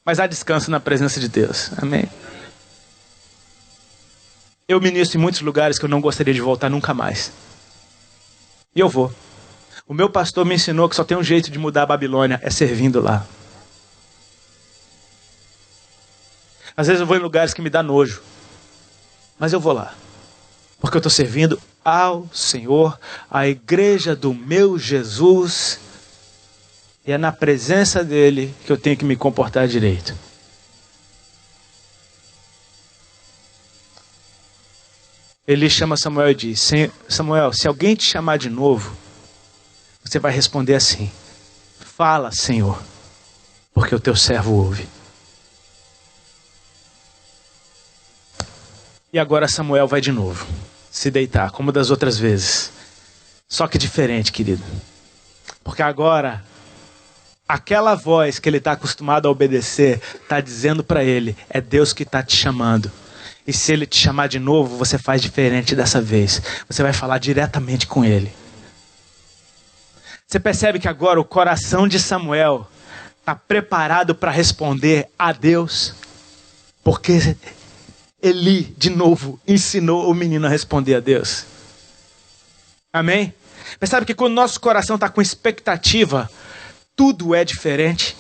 mas há descanso na presença de Deus. Amém? Eu ministro em muitos lugares que eu não gostaria de voltar nunca mais. E eu vou. O meu pastor me ensinou que só tem um jeito de mudar a Babilônia, é servindo lá. Às vezes eu vou em lugares que me dá nojo, mas eu vou lá. Porque eu estou servindo ao Senhor, à igreja do meu Jesus. E é na presença dele que eu tenho que me comportar direito. Ele chama Samuel e diz, Samuel, se alguém te chamar de novo, você vai responder assim, fala, Senhor, porque o teu servo ouve. E agora Samuel vai de novo se deitar, como das outras vezes. Só que diferente, querido. Porque agora, aquela voz que ele está acostumado a obedecer, está dizendo para ele, é Deus que está te chamando. E se ele te chamar de novo, você faz diferente dessa vez. Você vai falar diretamente com ele. Você percebe que agora o coração de Samuel está preparado para responder a Deus? Porque Eli, de novo, ensinou o menino a responder a Deus. Amém? Percebe que quando o nosso coração está com expectativa, tudo é diferente.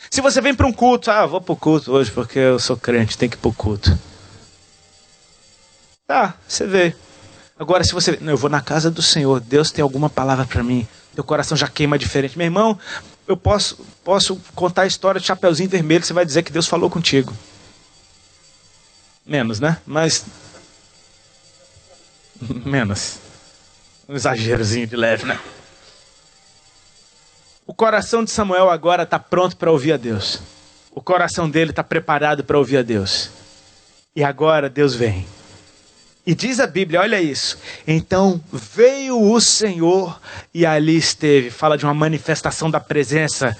Se você vem para um culto, vou para o culto hoje porque eu sou crente, tem que ir para o culto. Tá, você vê. Agora se você... Não, eu vou na casa do Senhor, Deus tem alguma palavra para mim. Teu coração já queima diferente. Meu irmão, eu posso contar a história de Chapeuzinho Vermelho, você vai dizer que Deus falou contigo. Menos, né? Mas... menos. Um exagerozinho de leve, né? O coração de Samuel agora está pronto para ouvir a Deus. O coração dele está preparado para ouvir a Deus. E agora Deus vem. E diz a Bíblia, olha isso. Então veio o Senhor e ali esteve. Fala de uma manifestação da presença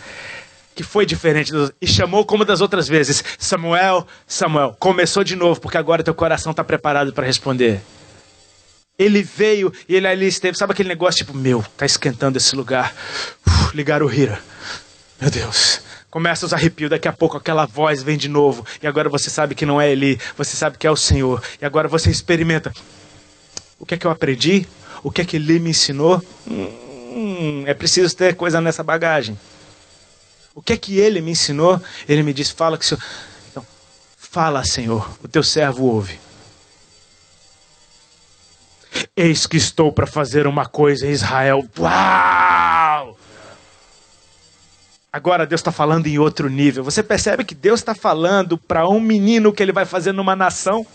que foi diferente. E chamou como das outras vezes. Samuel, Samuel. Começou de novo, porque agora teu coração está preparado para responder. Ele veio e ele ali esteve. Sabe aquele negócio tipo, tá esquentando esse lugar. Ligaram o Hira. Meu Deus. Começa os arrepios, daqui a pouco aquela voz vem de novo. E agora você sabe que não é Eli, você sabe que é o Senhor. E agora você experimenta. O que é que eu aprendi? O que é que Eli me ensinou? É preciso ter coisa nessa bagagem. O que é que ele me ensinou? Ele me disse, fala que o Senhor... Então, fala, Senhor, o teu servo ouve. Eis que estou para fazer uma coisa em Israel. Uau! Agora Deus está falando em outro nível. Você percebe que Deus está falando para um menino que ele vai fazer numa nação?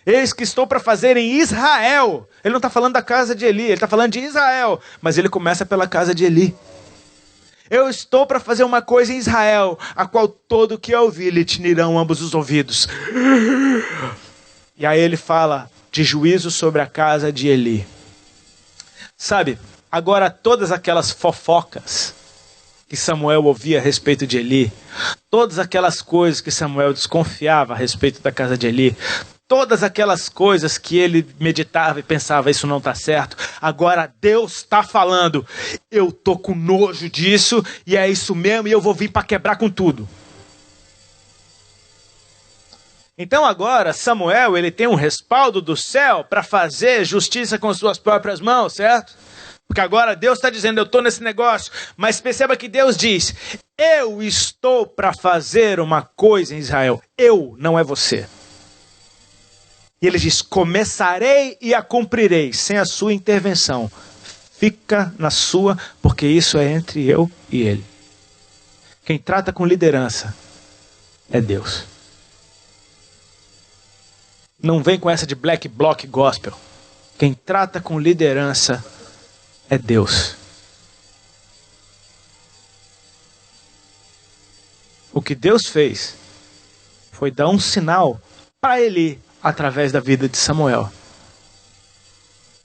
Eis que estou para fazer em Israel. Ele não está falando da casa de Eli, ele está falando de Israel. Mas ele começa pela casa de Eli. Eu estou para fazer uma coisa em Israel, a qual todo que ouvir lhe tinirão ambos os ouvidos. E aí ele fala de juízo sobre a casa de Eli. Sabe, agora todas aquelas fofocas que Samuel ouvia a respeito de Eli, todas aquelas coisas que Samuel desconfiava a respeito da casa de Eli, todas aquelas coisas que ele meditava e pensava, isso não está certo, agora Deus está falando, eu estou com nojo disso, e é isso mesmo, e eu vou vir para quebrar com tudo. Então agora Samuel, ele tem um respaldo do céu para fazer justiça com suas próprias mãos, certo? Porque agora Deus está dizendo, eu estou nesse negócio, mas perceba que Deus diz, eu estou para fazer uma coisa em Israel, eu, não é você. E ele diz, começarei e a cumprirei, sem a sua intervenção. fica na sua, porque isso é entre eu e ele. Quem trata com liderança é Deus. Não vem com essa de black bloc gospel. Quem trata com liderança é Deus. O que Deus fez foi dar um sinal para Eli através da vida de Samuel.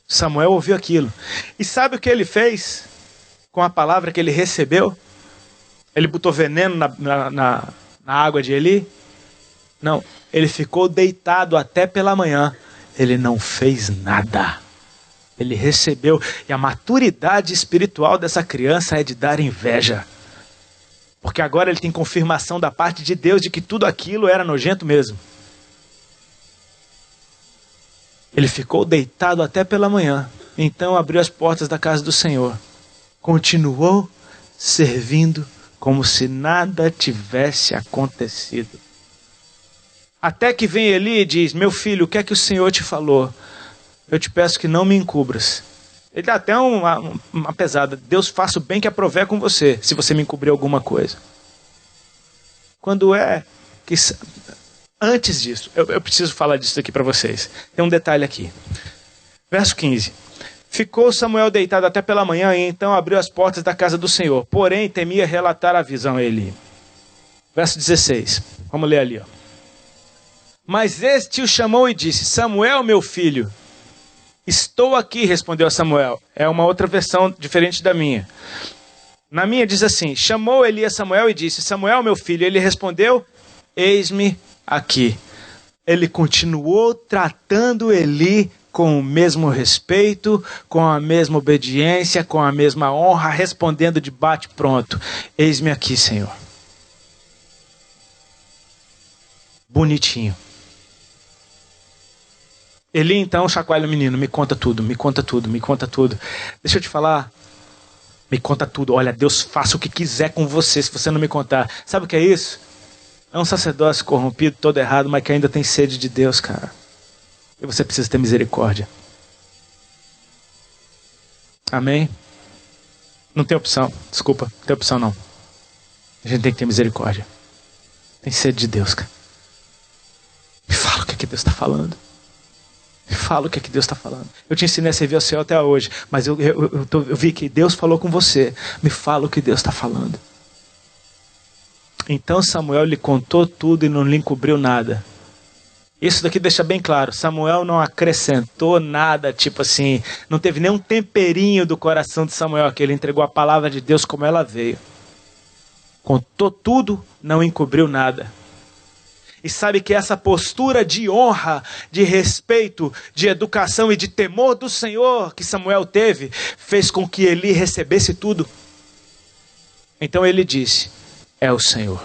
Samuel ouviu aquilo. E sabe o que ele fez com a palavra que ele recebeu? Ele botou veneno na água de Eli? Não, ele ficou deitado até pela manhã. Ele não fez nada. Ele recebeu. E a maturidade espiritual dessa criança é de dar inveja. Porque agora ele tem confirmação da parte de Deus de que tudo aquilo era nojento mesmo. Ele ficou deitado até pela manhã. Então abriu as portas da casa do Senhor. Continuou servindo como se nada tivesse acontecido. Até que vem Eli e diz: meu filho, o que é que o Senhor te falou? Eu te peço que não me encubras. Ele dá até uma pesada. Deus faça o bem que aprover com você, se você me encobrir alguma coisa. Quando é que... Antes disso, eu preciso falar disso aqui para vocês. Tem um detalhe aqui. Verso 15. Ficou Samuel deitado até pela manhã, e então abriu as portas da casa do Senhor. Porém, temia relatar a visão a Eli. Verso 16. Vamos ler ali, ó. Mas este o chamou e disse: Samuel, meu filho. Estou aqui, respondeu Samuel. É uma outra versão diferente da minha. Na minha diz assim: chamou Eli a Samuel e disse: Samuel, meu filho. Ele respondeu: eis-me aqui. Ele continuou tratando Eli com o mesmo respeito, com a mesma obediência, com a mesma honra, respondendo de bate pronto: eis-me aqui, Senhor. Bonitinho. Eli então chacoalha o menino: me conta tudo, me conta tudo, me conta tudo. Deixa eu te falar, me conta tudo. Olha, Deus faça o que quiser com você se você não me contar. Sabe o que é isso? É um sacerdócio corrompido, todo errado, mas que ainda tem sede de Deus, cara. E você precisa ter misericórdia. Amém? Não tem opção, desculpa, não tem opção não. A gente tem que ter misericórdia. Tem sede de Deus, cara. Me fala o que é que Deus está falando. Me fala o que é que Deus está falando. Eu te ensinei a servir ao Senhor até hoje, mas eu vi que Deus falou com você. Me fala o que Deus está falando. Então Samuel lhe contou tudo e não lhe encobriu nada. Isso daqui deixa bem claro. Samuel não acrescentou nada, tipo assim, não teve nenhum temperinho do coração de Samuel, que ele entregou a palavra de Deus como ela veio. Contou tudo, não encobriu nada. E sabe que essa postura de honra, de respeito, de educação e de temor do Senhor que Samuel teve, fez com que Eli recebesse tudo. Então ele disse: é o Senhor.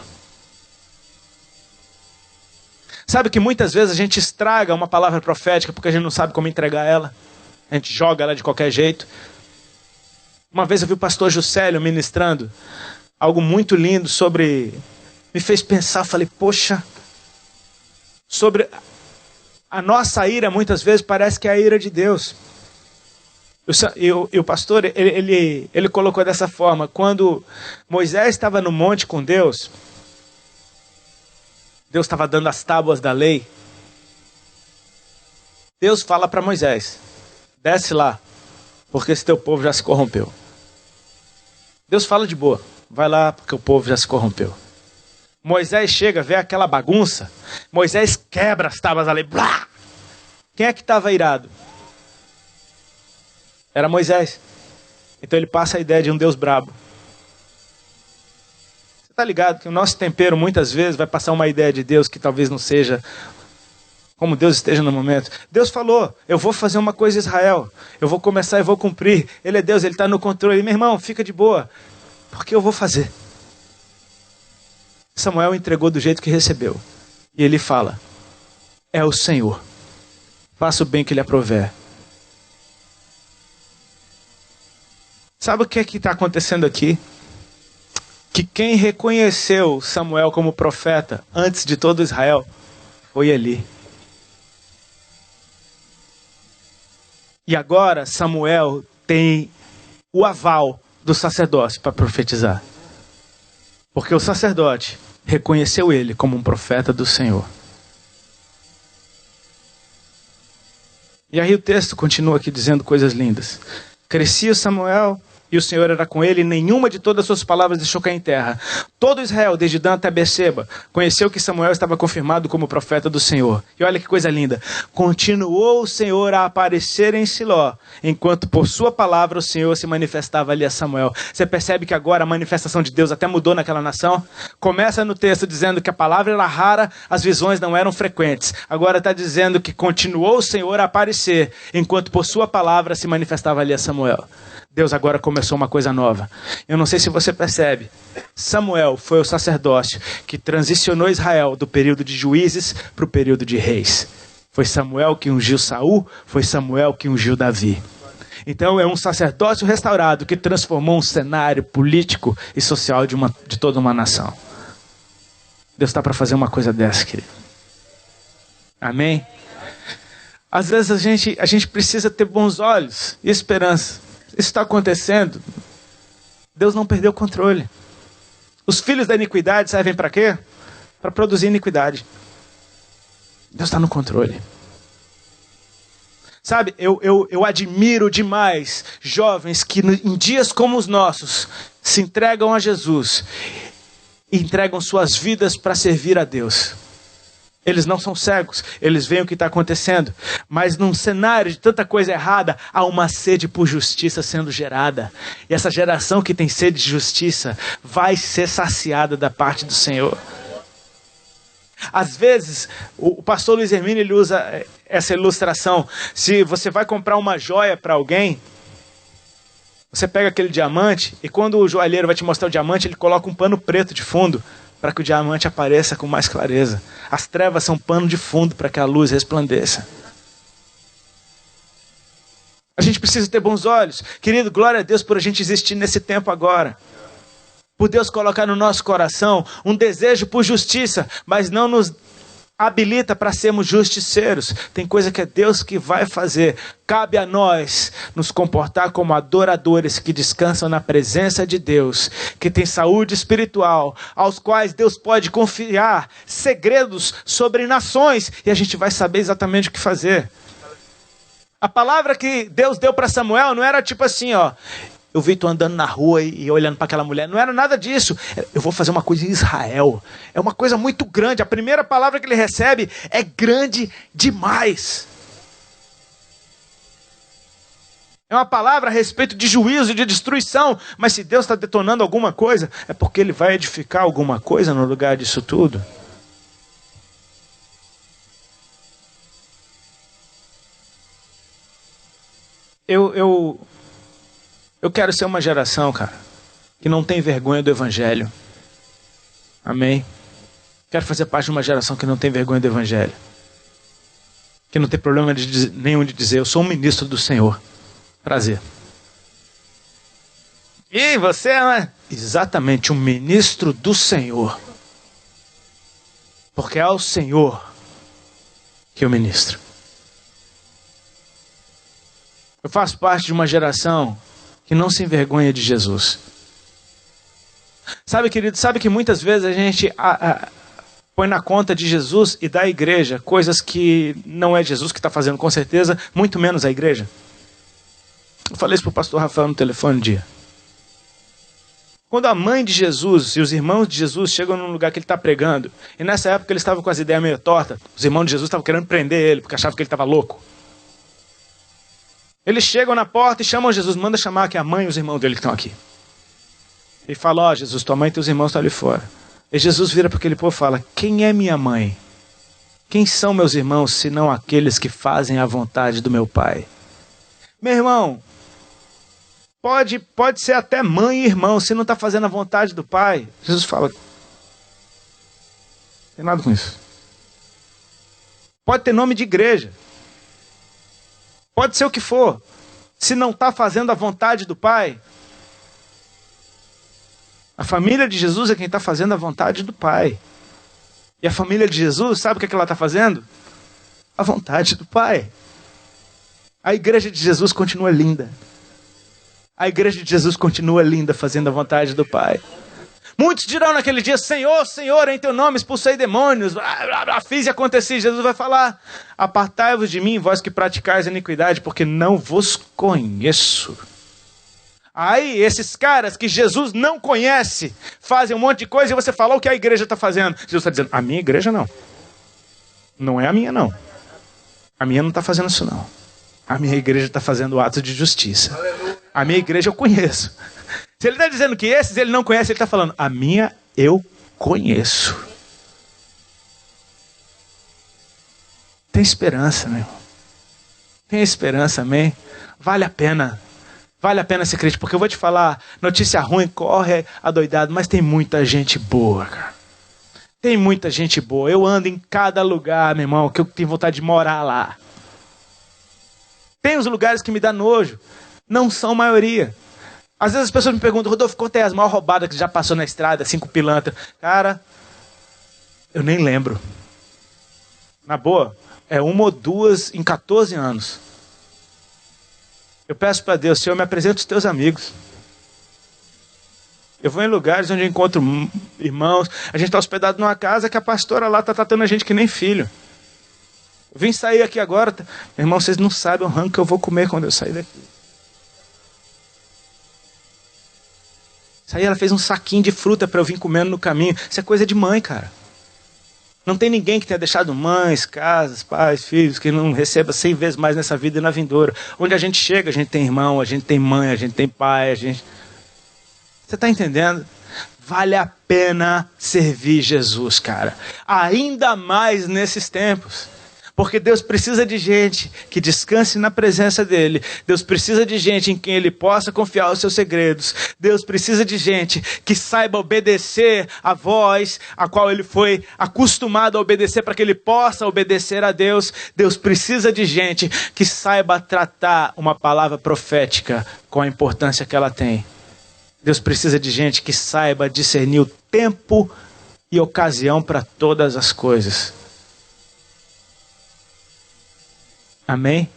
Sabe que muitas vezes a gente estraga uma palavra profética porque a gente não sabe como entregar ela. A gente joga ela de qualquer jeito. Uma vez eu vi o pastor Juscelio ministrando algo muito lindo sobre... Me fez pensar, falei, poxa... Sobre a nossa ira, muitas vezes parece que é a ira de Deus. E o pastor, ele colocou dessa forma: quando Moisés estava no monte com Deus, Deus estava dando as tábuas da lei. Deus fala para Moisés: desce lá, porque esse teu povo já se corrompeu. Deus fala de boa: vai lá, porque o povo já se corrompeu. Moisés chega, vê aquela bagunça. Moisés quebra as tábuas da lei. Blá! Quem é que estava irado? Era Moisés. Então ele passa a ideia de um Deus brabo. Você está ligado que o nosso tempero muitas vezes vai passar uma ideia de Deus que talvez não seja como Deus esteja no momento. Deus falou: eu vou fazer uma coisa em Israel. Eu vou começar e vou cumprir. Ele é Deus, ele está no controle. Meu irmão, fica de boa, porque eu vou fazer. Samuel entregou do jeito que recebeu. E ele fala: é o Senhor. Faça o bem que lhe aprover. Sabe o que é que está acontecendo aqui? Que quem reconheceu Samuel como profeta antes de todo Israel foi Eli. E agora Samuel tem o aval do sacerdócio para profetizar. Porque o sacerdote reconheceu ele como um profeta do Senhor. E aí o texto continua aqui dizendo coisas lindas. Crescia Samuel e o Senhor era com ele, e nenhuma de todas as suas palavras deixou cair em terra. Todo Israel, desde Dan até Berseba, conheceu que Samuel estava confirmado como profeta do Senhor. E olha que coisa linda. Continuou o Senhor a aparecer em Siló, enquanto por sua palavra o Senhor se manifestava ali a Samuel. Você percebe que agora a manifestação de Deus até mudou naquela nação? Começa no texto dizendo que a palavra era rara, as visões não eram frequentes. Agora está dizendo que continuou o Senhor a aparecer, enquanto por sua palavra se manifestava ali a Samuel. Deus agora começou uma coisa nova. Eu não sei se você percebe. Samuel foi o sacerdócio que transicionou Israel do período de juízes para o período de reis. Foi Samuel que ungiu Saul, foi Samuel que ungiu Davi. Então é um sacerdócio restaurado que transformou um cenário político e social de toda uma nação. Deus está para fazer uma coisa dessa, querido. Amém? Às vezes a gente precisa ter bons olhos e esperança. Isso está acontecendo. Deus não perdeu o controle. Os filhos da iniquidade servem para quê? Para produzir iniquidade. Deus está no controle. Sabe, eu admiro demais jovens que em dias como os nossos se entregam a Jesus e entregam suas vidas para servir a Deus. Eles não são cegos, eles veem o que está acontecendo. Mas num cenário de tanta coisa errada, há uma sede por justiça sendo gerada. E essa geração que tem sede de justiça vai ser saciada da parte do Senhor. Às vezes, o pastor Luiz Hermínio ele usa essa ilustração. Se você vai comprar uma joia para alguém, você pega aquele diamante e quando o joalheiro vai te mostrar o diamante, ele coloca um pano preto de fundo para que o diamante apareça com mais clareza. As trevas são pano de fundo para que a luz resplandeça. A gente precisa ter bons olhos. Querido, glória a Deus por a gente existir nesse tempo agora. Por Deus colocar no nosso coração um desejo por justiça, mas não nos habilita para sermos justiceiros. Tem coisa que é Deus que vai fazer. Cabe a nós nos comportar como adoradores que descansam na presença de Deus, que tem saúde espiritual, aos quais Deus pode confiar segredos sobre nações, e a gente vai saber exatamente o que fazer. A palavra que Deus deu para Samuel não era tipo assim, ó, eu vi tu andando na rua e olhando para aquela mulher. Não era nada disso. Eu vou fazer uma coisa em Israel. É uma coisa muito grande. A primeira palavra que ele recebe é grande demais. É uma palavra a respeito de juízo, de destruição. Mas se Deus está detonando alguma coisa, é porque Ele vai edificar alguma coisa no lugar disso tudo. Eu quero ser uma geração, cara, que não tem vergonha do Evangelho. Amém? Quero fazer parte de uma geração que não tem vergonha do Evangelho. Que não tem problema nenhum de dizer, eu sou um ministro do Senhor. Prazer. E você é exatamente um ministro do Senhor. Porque é ao Senhor que eu ministro. Eu faço parte de uma geração que não se envergonha de Jesus. Sabe, querido, sabe que muitas vezes a gente põe na conta de Jesus e da igreja coisas que não é Jesus que está fazendo, com certeza, muito menos a igreja. Eu falei isso para o pastor Rafael no telefone um dia. Quando a mãe de Jesus e os irmãos de Jesus chegam num lugar que ele está pregando, e nessa época eles estavam com as ideias meio tortas, os irmãos de Jesus estavam querendo prender ele, porque achavam que ele estava louco. Eles chegam na porta e chamam Jesus, manda chamar que a mãe e os irmãos dele que estão aqui. Ele fala, ó Jesus, tua mãe e teus irmãos estão ali fora. E Jesus vira para aquele povo e fala, quem é minha mãe? Quem são meus irmãos, senão aqueles que fazem a vontade do meu Pai? Meu irmão, pode ser até mãe e irmão, se não está fazendo a vontade do Pai. Jesus fala, não tem nada com isso. Pode ter nome de igreja. Pode ser o que for. Se não está fazendo a vontade do Pai, a família de Jesus é quem está fazendo a vontade do Pai. E a família de Jesus, sabe o que ela está fazendo? A vontade do Pai. A igreja de Jesus continua linda. A igreja de Jesus continua linda, fazendo a vontade do Pai. Muitos dirão naquele dia: Senhor, Senhor, em teu nome expulsei demônios, fiz e aconteci. Jesus vai falar: apartai-vos de mim, vós que praticais a iniquidade, porque não vos conheço. Aí, esses caras que Jesus não conhece, fazem um monte de coisa e você fala o que a igreja está fazendo. Jesus está dizendo: a minha igreja não. Não é a minha, não. A minha não está fazendo isso, não. A minha igreja está fazendo atos de justiça. A minha igreja eu conheço. Se ele está dizendo que esses ele não conhece, ele está falando: a minha eu conheço. Tem esperança, meu irmão. Tem esperança, amém? Vale a pena. Vale a pena ser crente, porque eu vou te falar, notícia ruim, corre adoidado, mas tem muita gente boa, cara. Tem muita gente boa. Eu ando em cada lugar, meu irmão, que eu tenho vontade de morar lá. Tem os lugares que me dá nojo. Não são maioria. Às vezes as pessoas me perguntam: Rodolfo, quanto é as maiores roubadas que já passou na estrada? 5 pilantras. Cara, eu nem lembro. Na boa, é 1 ou 2 em 14 anos. Eu peço para Deus: Senhor, me apresenta os teus amigos. Eu vou em lugares onde eu encontro irmãos. A gente está hospedado numa casa que a pastora lá está tratando a gente que nem filho. Eu vim sair aqui agora. Meu irmão, vocês não sabem o rango que eu vou comer quando eu sair daqui. Isso aí, ela fez um saquinho de fruta para eu vir comendo no caminho. Isso é coisa de mãe, cara. Não tem ninguém que tenha deixado mães, casas, pais, filhos, que não receba 100 vezes mais nessa vida e na vindoura. Onde a gente chega, a gente tem irmão, a gente tem mãe, a gente tem pai, a gente... Você está entendendo? Vale a pena servir Jesus, cara. Ainda mais nesses tempos. Porque Deus precisa de gente que descanse na presença dEle. Deus precisa de gente em quem Ele possa confiar os seus segredos. Deus precisa de gente que saiba obedecer a voz a qual Ele foi acostumado a obedecer para que Ele possa obedecer a Deus. Deus precisa de gente que saiba tratar uma palavra profética com a importância que ela tem. Deus precisa de gente que saiba discernir o tempo e ocasião para todas as coisas. Amém?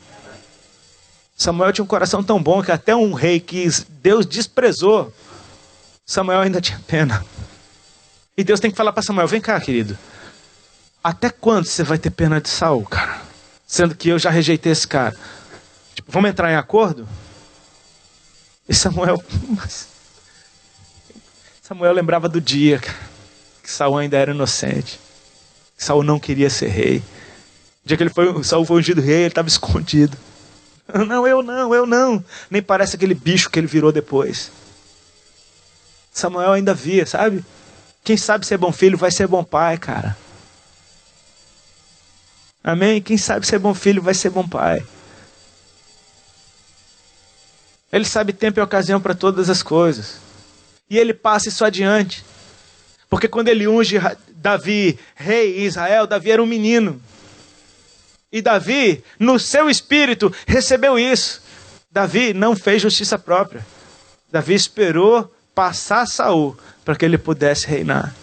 Samuel tinha um coração tão bom que até um rei que Deus desprezou, Samuel ainda tinha pena. E Deus tem que falar para Samuel: vem cá, querido. Até quando você vai ter pena de Saul, cara? Sendo que eu já rejeitei esse cara. Tipo, vamos entrar em acordo? E Samuel lembrava do dia, cara, que Saul ainda era inocente. Que Saul não queria ser rei. O dia que Saul foi ungido rei, ele estava escondido. Não, eu não. Nem parece aquele bicho que ele virou depois. Samuel ainda via, sabe? Quem sabe ser bom filho vai ser bom pai, cara. Amém? Quem sabe ser bom filho vai ser bom pai. Ele sabe tempo e ocasião para todas as coisas. E ele passa isso adiante. Porque quando ele unge Davi, rei em Israel, Davi era um menino. E Davi, no seu espírito, recebeu isso. Davi não fez justiça própria. Davi esperou passar Saul para que ele pudesse reinar.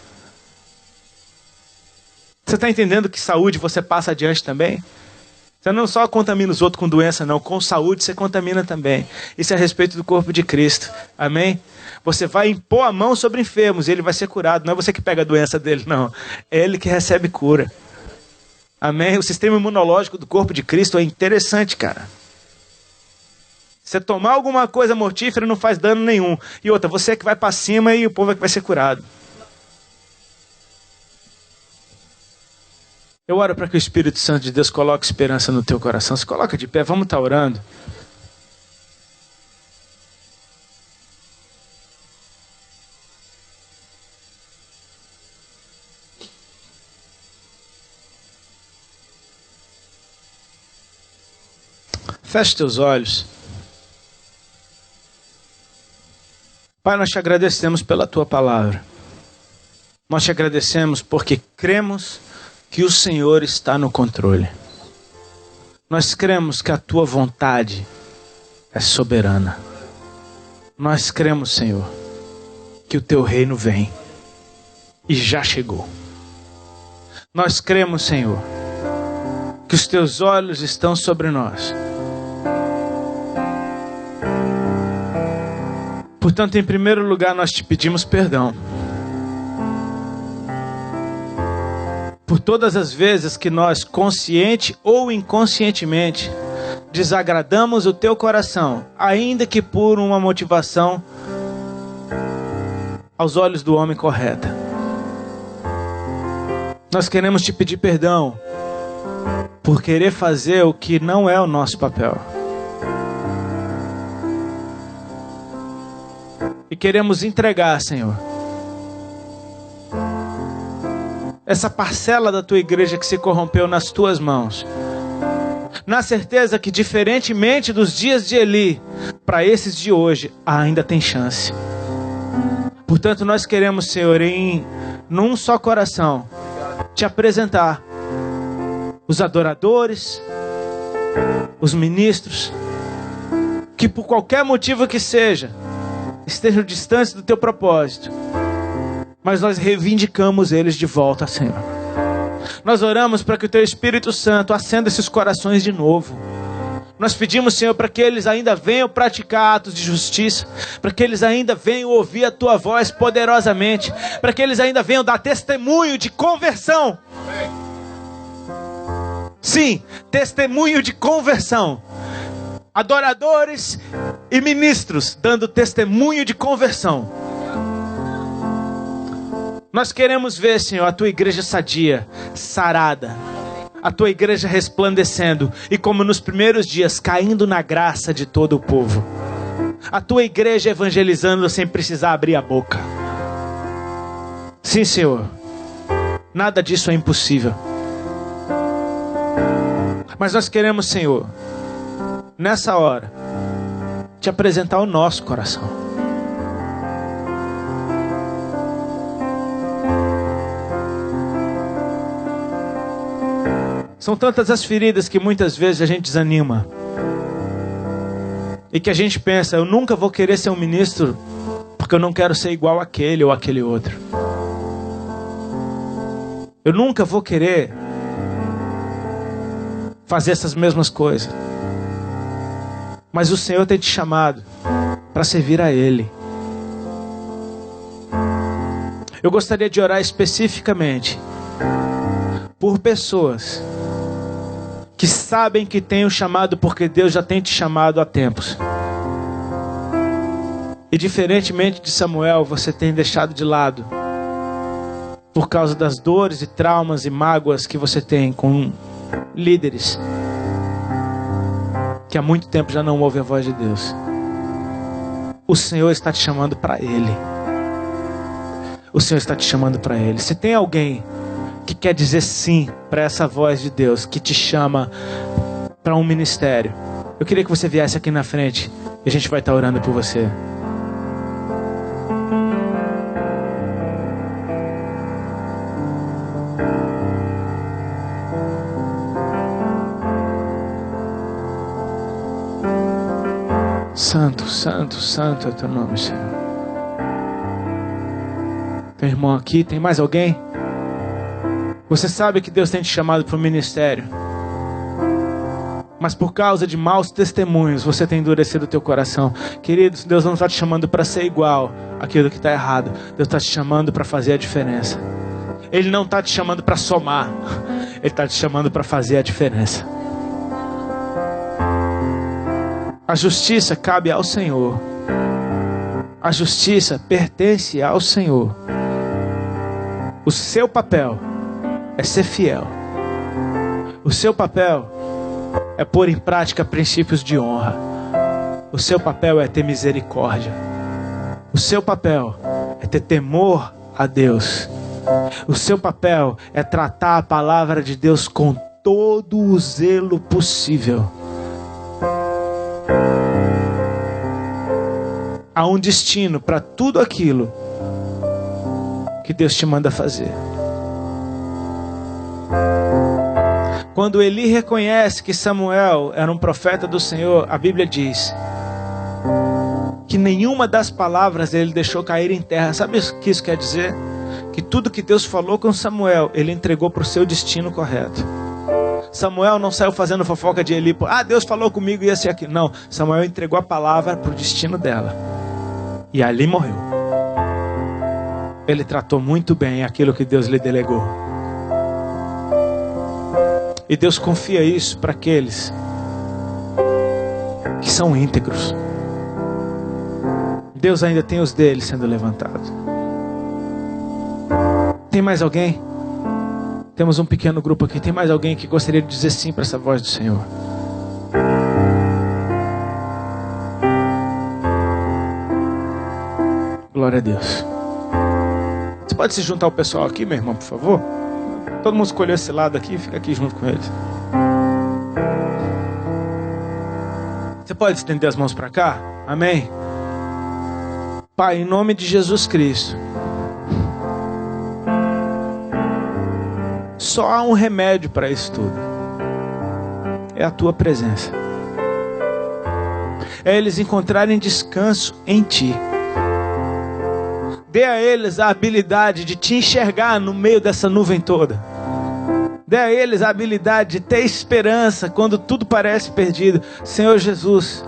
Você está entendendo que saúde você passa adiante também? Você não só contamina os outros com doença, não. Com saúde você contamina também. Isso é a respeito do corpo de Cristo. Amém? Você vai impor a mão sobre enfermos e ele vai ser curado. Não é você que pega a doença dele, não. É ele que recebe cura. Amém? O sistema imunológico do corpo de Cristo é interessante, cara. Você tomar alguma coisa mortífera não faz dano nenhum. E outra, você é que vai para cima e o povo é que vai ser curado. Eu oro para que o Espírito Santo de Deus coloque esperança no teu coração. Se coloca de pé, vamos estar orando. Feche teus olhos. Pai, nós te agradecemos pela tua palavra. Nós te agradecemos porque cremos que o Senhor está no controle. Nós cremos que a tua vontade é soberana. Nós cremos, Senhor, que o teu reino vem e já chegou. Nós cremos, Senhor, que os teus olhos estão sobre nós. Portanto, em primeiro lugar, nós te pedimos perdão por todas as vezes que nós, consciente ou inconscientemente, desagradamos o teu coração, ainda que por uma motivação aos olhos do homem correta. Nós queremos te pedir perdão por querer fazer o que não é o nosso papel. E queremos entregar, Senhor, essa parcela da tua igreja que se corrompeu nas tuas mãos, na certeza que, diferentemente dos dias de Eli, para esses de hoje ainda tem chance. Portanto, nós queremos, Senhor, num só coração, te apresentar os adoradores, os ministros, que por qualquer motivo que seja, estejam distantes do teu propósito, mas nós reivindicamos eles de volta, Senhor. Nós oramos para que o teu Espírito Santo acenda esses corações de novo. Nós pedimos, Senhor, para que eles ainda venham praticar atos de justiça, para que eles ainda venham ouvir a tua voz poderosamente, para que eles ainda venham dar testemunho de conversão. Sim, testemunho de conversão. Adoradores e ministros dando testemunho de conversão. Nós queremos ver, Senhor, a tua igreja sadia, sarada, a tua igreja resplandecendo e, como nos primeiros dias, caindo na graça de todo o povo. A tua igreja evangelizando sem precisar abrir a boca. Sim, Senhor, nada disso é impossível. Mas nós queremos, Senhor, nessa hora, te apresentar o nosso coração. São tantas as feridas que muitas vezes a gente desanima. E que a gente pensa, eu nunca vou querer ser um ministro porque eu não quero ser igual àquele ou àquele outro. Eu nunca vou querer fazer essas mesmas coisas. Mas o Senhor tem te chamado para servir a Ele. Eu gostaria de orar especificamente por pessoas que sabem que tem o chamado porque Deus já tem te chamado há tempos. E diferentemente de Samuel, você tem deixado de lado por causa das dores e traumas e mágoas que você tem com líderes que há muito tempo já não ouvem a voz de Deus. O Senhor está te chamando para Ele. O Senhor está te chamando para Ele. Se tem alguém que quer dizer sim para essa voz de Deus que te chama para um ministério, eu queria que você viesse aqui na frente e a gente vai estar orando por você. Santo, santo, santo é o teu nome, Senhor. Tem irmão aqui? Tem mais alguém? Você sabe que Deus tem te chamado para o ministério, mas por causa de maus testemunhos você tem endurecido o teu coração. Queridos, Deus não está te chamando para ser igual àquilo que está errado. Deus está te chamando para fazer a diferença. Ele não está te chamando para somar. Ele está te chamando para fazer a diferença. A justiça cabe ao Senhor. A justiça pertence ao Senhor. O seu papel é ser fiel. O seu papel é pôr em prática princípios de honra. O seu papel é ter misericórdia. O seu papel é ter temor a Deus. O seu papel é tratar a palavra de Deus com todo o zelo possível. Há um destino para tudo aquilo que Deus te manda fazer. Quando Eli reconhece que Samuel era um profeta do Senhor, a Bíblia diz que nenhuma das palavras ele deixou cair em terra. Sabe o que isso quer dizer? Que tudo que Deus falou com Samuel, ele entregou para o seu destino correto. Samuel não saiu fazendo fofoca de Eli. Deus falou comigo e esse aqui. Não, Samuel entregou a palavra para o destino dela. E ali morreu. Ele tratou muito bem aquilo que Deus lhe delegou. E Deus confia isso para aqueles que são íntegros. Deus ainda tem os deles sendo levantados. Tem mais alguém? Temos um pequeno grupo aqui. Tem mais alguém que gostaria de dizer sim para essa voz do Senhor? Glória a Deus. Você pode se juntar ao pessoal aqui, meu irmão, por favor? Todo mundo escolheu esse lado aqui, fica aqui junto com eles. Você pode estender as mãos para cá? Amém? Pai, em nome de Jesus Cristo, só há um remédio para isso tudo. É a tua presença. É eles encontrarem descanso em ti. Dê a eles a habilidade de te enxergar no meio dessa nuvem toda. Dê a eles a habilidade de ter esperança quando tudo parece perdido. Senhor Jesus,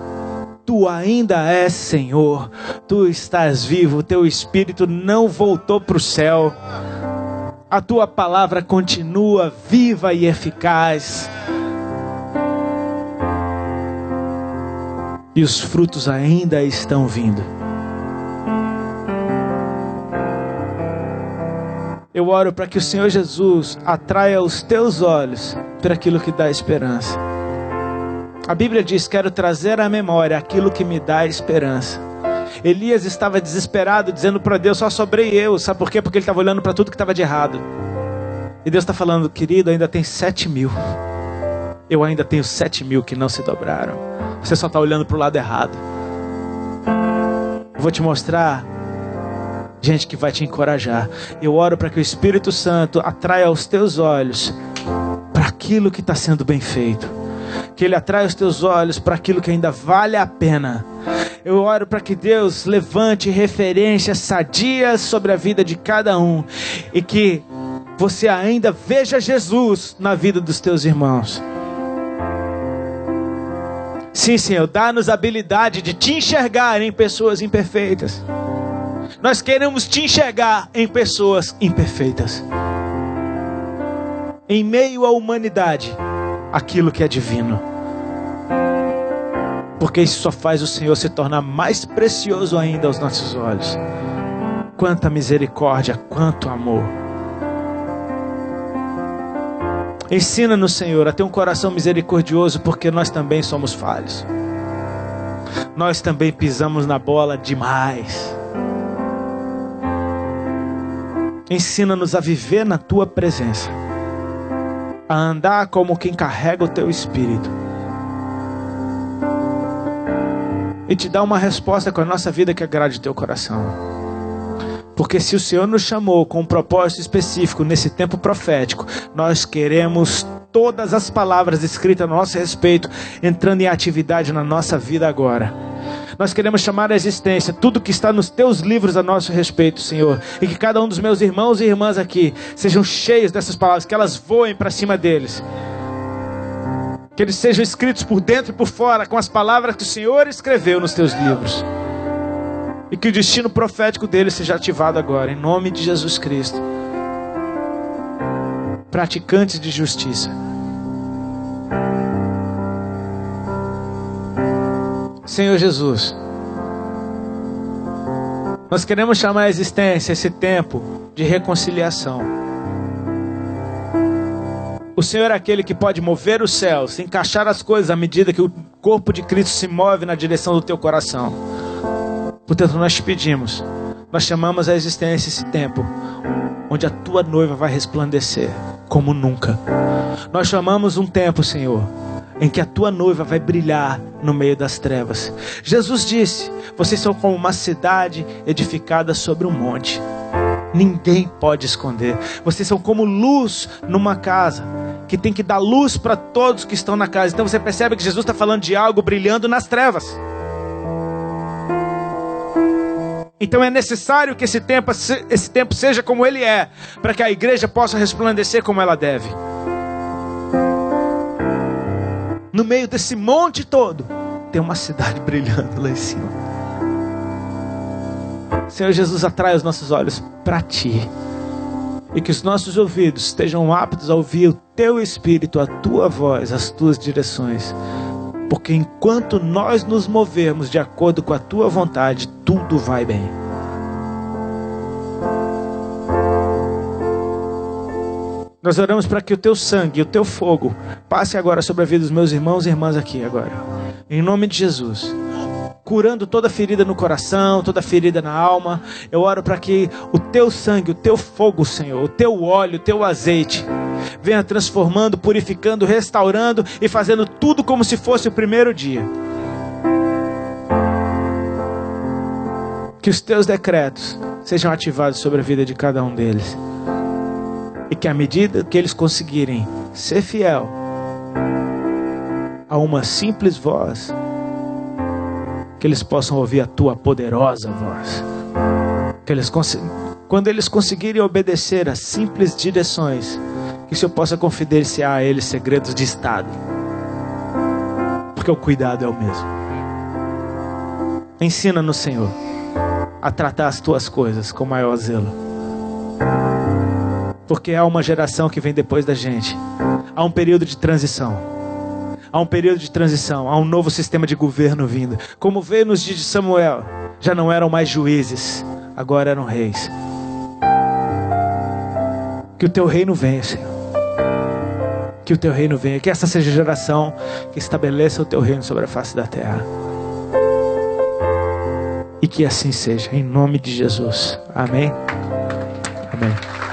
Tu ainda és Senhor. Tu estás vivo. Teu Espírito não voltou para o céu. A Tua palavra continua viva e eficaz. E os frutos ainda estão vindo. Eu oro para que o Senhor Jesus atraia os teus olhos para aquilo que dá esperança. A Bíblia diz: quero trazer à memória aquilo que me dá esperança. Elias estava desesperado, dizendo para Deus: só sobrei eu. Sabe por quê? Porque ele estava olhando para tudo que estava de errado. E Deus está falando: querido, ainda tem 7.000. Eu ainda tenho 7.000 que não se dobraram. Você só está olhando para o lado errado. Eu vou te mostrar gente que vai te encorajar. Eu oro para que o Espírito Santo atraia os teus olhos para aquilo que está sendo bem feito. Que Ele atraia os teus olhos para aquilo que ainda vale a pena. Eu oro para que Deus levante referências sadias sobre a vida de cada um. E que você ainda veja Jesus na vida dos teus irmãos. Sim, Senhor, dá-nos a habilidade de te enxergar em pessoas imperfeitas. Nós queremos te enxergar em pessoas imperfeitas. Em meio à humanidade, aquilo que é divino. Porque isso só faz o Senhor se tornar mais precioso ainda aos nossos olhos. Quanta misericórdia, quanto amor. Ensina-nos, Senhor, a ter um coração misericordioso, porque nós também somos falhos. Nós também pisamos na bola demais. Ensina-nos a viver na Tua presença, a andar como quem carrega o Teu Espírito, e te dar uma resposta com a nossa vida que agrade o Teu coração. Porque se o Senhor nos chamou com um propósito específico nesse tempo profético, nós queremos todas as palavras escritas a nosso respeito entrando em atividade na nossa vida agora. Nós queremos chamar à existência tudo que está nos teus livros a nosso respeito, Senhor. E que cada um dos meus irmãos e irmãs aqui sejam cheios dessas palavras, que elas voem para cima deles. Que eles sejam escritos por dentro e por fora com as palavras que o Senhor escreveu nos teus livros. E que o destino profético deles seja ativado agora, em nome de Jesus Cristo. Praticantes de justiça. Senhor Jesus, nós queremos chamar à existência esse tempo de reconciliação. O Senhor é aquele que pode mover os céus, encaixar as coisas à medida que o corpo de Cristo se move na direção do teu coração. Portanto, nós te pedimos, nós chamamos à existência esse tempo onde a tua noiva vai resplandecer como nunca. Nós chamamos um tempo, Senhor, em que a tua noiva vai brilhar no meio das trevas. Jesus disse: vocês são como uma cidade edificada sobre um monte. Ninguém pode esconder. Vocês são como luz numa casa, que tem que dar luz para todos que estão na casa. Então você percebe que Jesus está falando de algo brilhando nas trevas. Então é necessário que esse tempo seja como ele é, para que a igreja possa resplandecer como ela deve. No meio desse monte todo, tem uma cidade brilhando lá em cima. Senhor Jesus, atrai os nossos olhos para Ti. E que os nossos ouvidos estejam aptos a ouvir o Teu Espírito, a Tua voz, as Tuas direções. Porque enquanto nós nos movermos de acordo com a Tua vontade, tudo vai bem. Nós oramos para que o Teu sangue, o Teu fogo, passe agora sobre a vida dos meus irmãos e irmãs aqui agora. Em nome de Jesus. Curando toda ferida no coração, toda ferida na alma. Eu oro para que o Teu sangue, o Teu fogo, Senhor, o Teu óleo, o Teu azeite, venha transformando, purificando, restaurando e fazendo tudo como se fosse o primeiro dia. Que os Teus decretos sejam ativados sobre a vida de cada um deles. E que à medida que eles conseguirem ser fiel a uma simples voz, que eles possam ouvir a Tua poderosa voz. Que quando eles conseguirem obedecer a simples direções, que o Senhor possa confidenciar a eles segredos de Estado. Porque o cuidado é o mesmo. Ensina-nos, Senhor, a tratar as Tuas coisas com maior zelo. Porque há uma geração que vem depois da gente. Há um período de transição. Há um período de transição. Há um novo sistema de governo vindo. Como veio nos dias de Samuel. Já não eram mais juízes. Agora eram reis. Que o Teu reino venha, Senhor. Que o Teu reino venha. Que essa seja a geração que estabeleça o Teu reino sobre a face da terra. E que assim seja. Em nome de Jesus. Amém. Amém.